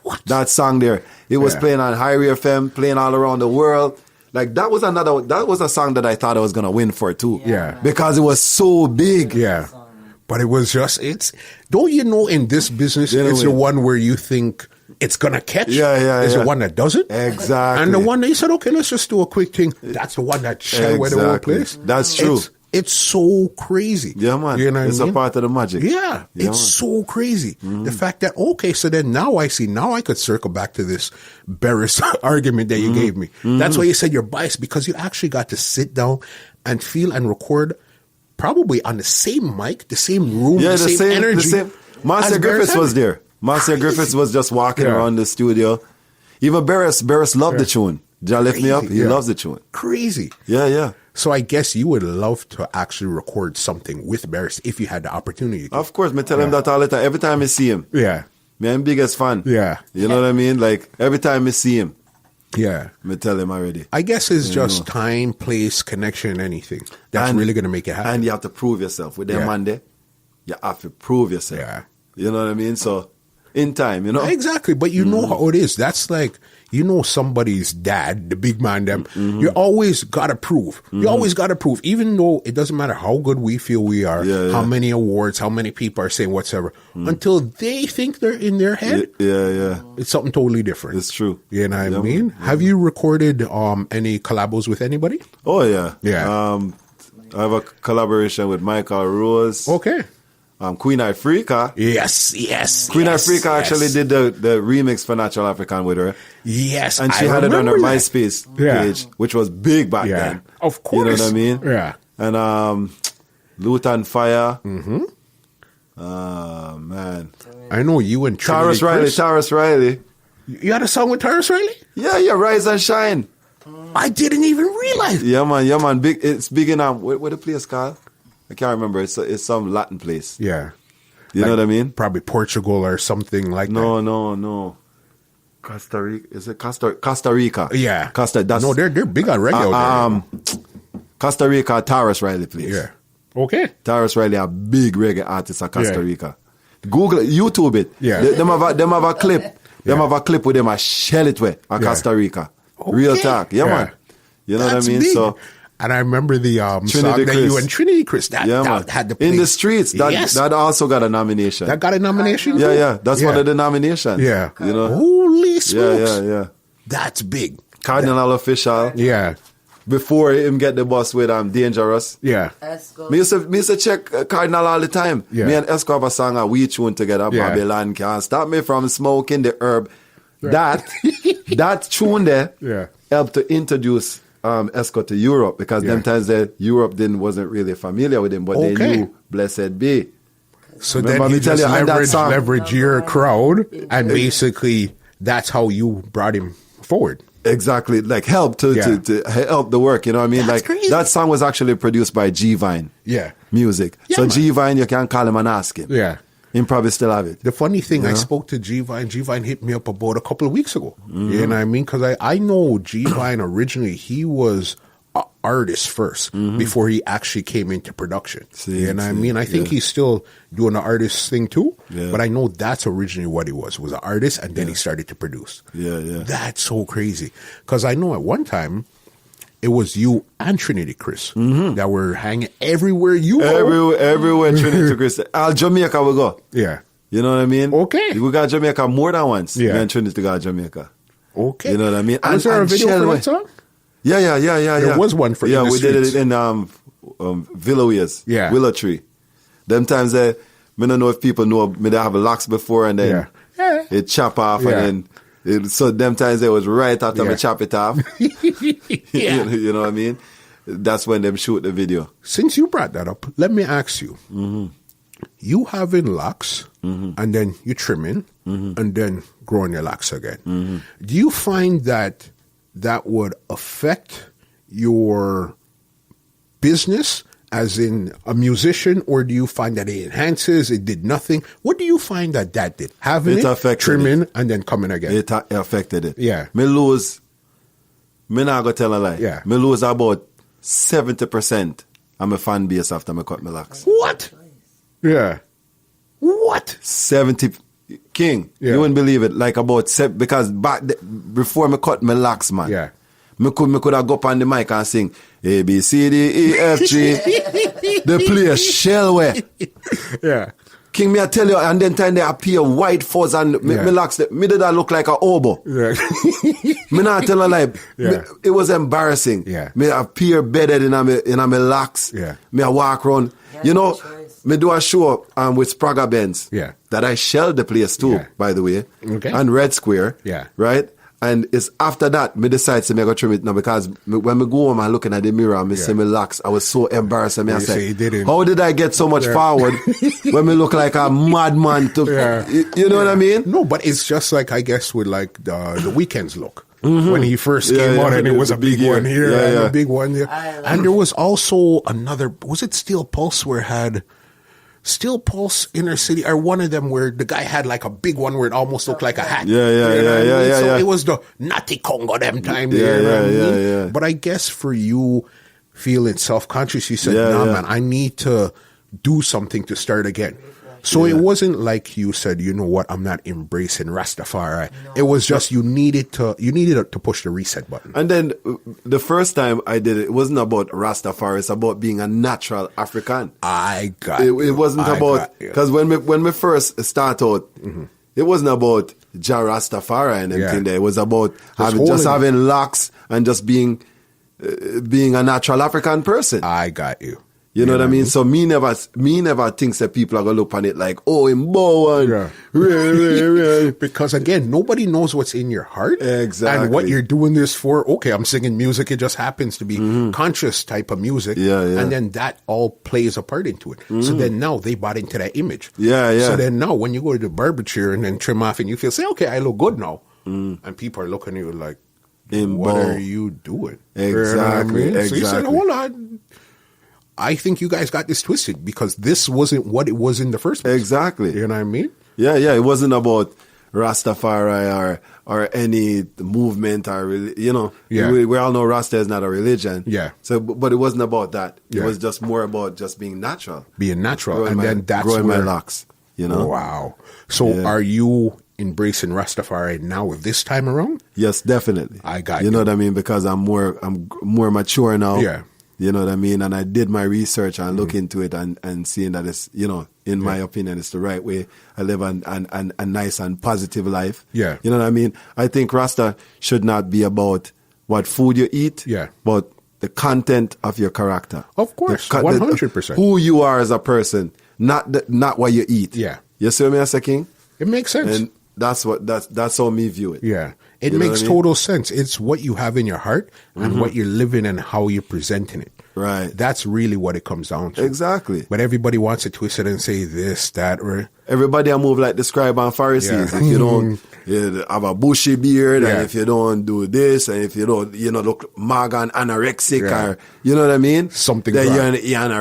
What? That song there. It was playing on Hyrie FM, playing all around the world. Like, that was a song that I thought I was going to win for too. Because it was so big. But it was just, don't you know, in this business, it's the one where you think it's going to catch. It's the one that doesn't. Exactly. And the one that you said, okay, let's just do a quick thing. That's the one that shall away the whole place. That's true. It's so crazy. Yeah, man. You know what it's I mean? A part of the magic. Yeah, it's so crazy. The fact that, okay, so then now I see, now I could circle back to this Barris argument that you gave me. That's why you said you're biased, because you actually got to sit down and feel and record probably on the same mic, the same room, the same energy. Marcia Griffiths was there. Marcia Griffiths was just walking around the studio. Even Barris loved the tune. Jah Lift Me Up, he loves the tune. Crazy. Yeah. So I guess you would love to actually record something with Barris if you had the opportunity. Of course, me tell him that all the time. Every time I see him. Me, I'm biggest fan. You know what I mean? Like, every time I see him. Me tell him already. I guess it's just time, place, connection, anything. That's really going to make it happen. And you have to prove yourself. With them Monday, you have to prove yourself. You know what I mean? So, in time, you know? Exactly. But you know how it is. That's like, you know, somebody's dad, the big man, them. You always got to prove. You always got to prove. Even though it doesn't matter how good we feel we are, how many awards, how many people are saying whatever, until they think they're in their head. It's something totally different. It's true. You know what I mean? Have you recorded any collabos with anybody? Oh, yeah. I have a collaboration with Michael Rose. Okay. Queen Africa. Yes. Queen Africa actually did the remix for Natural African with her. Yes. And she had it on her MySpace page, which was big back then. Of course. You know what I mean? Yeah. And Lutan Fire. Man. I know you and Trinity Taurus Riley. You had a song with Taurus Riley? Yeah, Rise and Shine. I didn't even realize. Yeah, man. Big. It's big enough. What the place called? I can't remember. It's some Latin place. Yeah. You know what I mean? Probably Portugal or something like that. No. Costa Rica. Is it Costa Rica? Yeah. That's, no, they're big on reggae out there. Costa Rica, Taurus Riley place. Yeah. Okay. Taurus Riley, a big reggae artist at Costa Rica. Google it, YouTube it. Yeah. Them have a clip. Them have a clip with them a shell it way at Costa Rica. Okay. Real talk. Yeah, man. You know That's what I mean? Big. So. And I remember the song Trinity that Chris. you and Trinity Chris that had the place. In the Streets. That also got a nomination. That got a nomination? Yeah. That's one of the nominations. Yeah. You know? Holy smokes. Yeah. That's big. Cardinal Official. Yeah. Before him get the bus with Dangerous. Yeah. Me used to check Cardinal all the time. Yeah. Me and Esco have a song and we tune together. Babylon can't stop me from smoking the herb. Right. That tune there helped to introduce escort to Europe because them times that Europe wasn't really familiar with him, but they knew Blessed Be. So remember, then he just leverage your crowd, and basically that's how you brought him forward. Exactly, like help to help the work. You know what I mean? That's like crazy. That song was actually produced by G Vine. Yeah, music. Yeah, so man. G Vine, you can call him and ask him. Yeah. He probably still have it. The funny thing, I spoke to G-Vine. G-Vine hit me up about a couple of weeks ago. You know what I mean? Because I know G-Vine originally, he was an artist first before he actually came into production. You know what I mean? I think he's still doing the artist thing too. Yeah. But I know that's originally what he was an artist, and then he started to produce. Yeah. That's so crazy. Because I know at one time, it was you and Trinity Chris that were hanging everywhere you go. Everywhere Trinity Chris. Jamaica we go. Yeah. You know what I mean? Okay. We got Jamaica more than once. Yeah. Me and Trinity got Jamaica. Okay. You know what I mean? Was there a video for that song? Yeah. There was one for we did it in Villowways. Yeah. Willow Tree. Them times I don't know if people know me they have a locks before and then it chop off and then so them times it was right after me chop it off. You know what I mean? That's when them shoot the video. Since you brought that up, let me ask you. You having locks and then you trimming and then growing your locks again. Do you find that would affect your business as in a musician, or do you find that it enhances, it did nothing? What do you find that did? Having it trimming, and then coming again? It affected it. Yeah. Me not gonna tell a lie. Yeah. Me lose about 70% of my fan base after me cut my locks. What? Yeah. What? 70. King, you wouldn't believe it. Like about because before me cut my locks, man. Yeah. Me could have go up on the mic and sing A, B, C, D, E, F, G. The place shellware. Yeah. King, me I tell you, and then time they appear white fuzz and me locks, me did that look like a oboe. Yeah. Me not tell a lie. It was embarrassing. Yeah. Me appear bedded in my locks. Yeah. Me I walk around. You know, me do a show with Spraga Benz. Yeah. That I shelled the place too, by the way. Okay. And Red Square. Yeah. Right? And it's after that, me decide to go trim it now because when me go home and looking at the mirror and me see me locks, I was so embarrassed. And me I said, how did I get so much forward when me look like a madman? You know what I mean? No, but it's just like, I guess, with like the Weeknd's look. When he first came out and it was a big one here and a big one there. And there was also another, was it Steel Pulse where it had Steel Pulse Inner City, or one of them where the guy had like a big one where it almost looked like a hat. So it was the Natty Congo them time there. But I guess for you feeling self-conscious, you said, man, I need to do something to start again. So it wasn't like you said, you know what, I'm not embracing Rastafari. No. It was just you needed to push the reset button. And then the first time I did it, it wasn't about Rastafari. It's about being a natural African. I got it. It wasn't about, because when we first start out, it wasn't about Ja Rastafari and everything there. It was about having locks and just being a natural African person. I got you. You know what I mean? So me never thinks that people are gonna look on it like, oh, in bow because again, nobody knows what's in your heart. Exactly. And what you're doing this for. Okay, I'm singing music. It just happens to be conscious type of music. And then that all plays a part into it. So then now they bought into that image. So then now when you go to the barber chair and then trim off and you feel, say, okay, I look good now. And people are looking at you like, what are you doing? Exactly. So you said, hold on. I think you guys got this twisted because this wasn't what it was in the first place. Exactly. You know what I mean? Yeah. It wasn't about Rastafari or any movement or, you know. We all know Rasta is not a religion. So, but it wasn't about that. It was just more about just being natural. Being natural. Then that's growing my locks, you know. Wow. So are you embracing Rastafari now with this time around? Yes, definitely. I got you. You know what I mean? Because I'm more mature now. Yeah. You know what I mean? And I did my research and look into it and seeing that it's, you know, in my opinion, it's the right way. I live a nice and positive life. Yeah. You know what I mean? I think Rasta should not be about what food you eat, but the content of your character. Of course, 100%. Who you are as a person, not what you eat. Yeah. You see what I mean, King? It makes sense. And that's how me view it. Yeah. It makes total sense. It's what you have in your heart and what you're living and how you're presenting it. Right. That's really what it comes down to. Exactly. But everybody wants to twist it and say this, that, or... Everybody move like the scribe and Pharisees. If you don't have a bushy beard, and if you don't do this, and if you don't, look maga and anorexic, or, you know what I mean? Something then you're not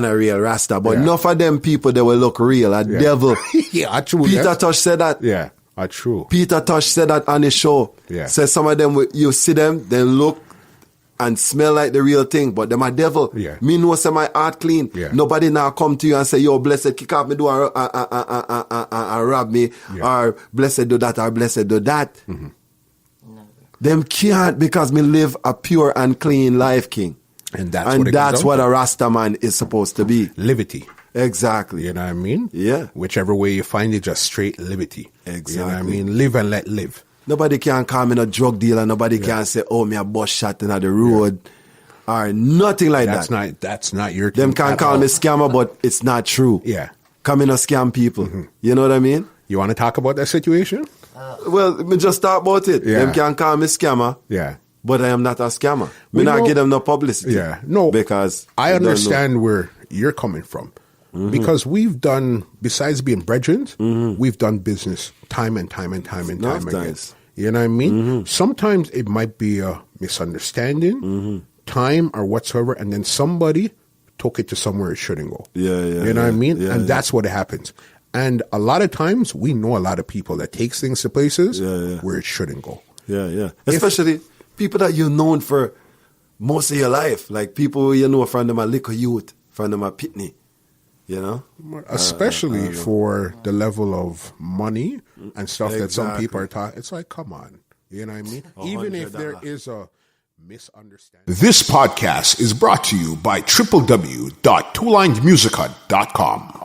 a real Rasta. But enough of them people, they will look real. A devil. True. Peter Tosh said that. Yeah, true. Peter Tosh said that on his show. Yeah. Said some of them, you see them, they look and smell like the real thing, but them a devil. Yeah. Me know say my heart clean. Yeah. Nobody now come to you and say, yo, blessed kick off me do and rob me, or blessed do that, or blessed do that. Mm-hmm. Them can't, because me live a pure and clean life, King. And that's what a Rasta man is supposed to be. Liberty. Exactly. You know what I mean? Yeah. Whichever way you find it, just straight liberty. Exactly. You know what I mean? Live and let live. Nobody can call me a drug dealer. Nobody can say, oh, me a bus shot in the road. Or nothing like that. That's not your thing. Them can call me scammer, but it's not true. Yeah. Come in a scam people. Mm-hmm. You know what I mean? You want to talk about that situation? Well, me just talk about it. Yeah. Them can call me scammer. Yeah. But I am not a scammer. Me not give them no publicity. Yeah. No. Because I understand where you're coming from. Mm-hmm. Because we've done, besides being brethren, we've done business time and time again. You know what I mean? Mm-hmm. Sometimes it might be a misunderstanding, time or whatsoever, and then somebody took it to somewhere it shouldn't go. You know what I mean? Yeah, and that's what happens. And a lot of times, we know a lot of people that takes things to places where it shouldn't go. Yeah. Especially people that you've known for most of your life. Like people you know from them a little youth, from them a pitney. You know? Especially for the level of money and stuff that some people are talking. It's like, come on. You know what I mean? Even if there is a misunderstanding. This podcast is brought to you by www.twolinedmusichut.com.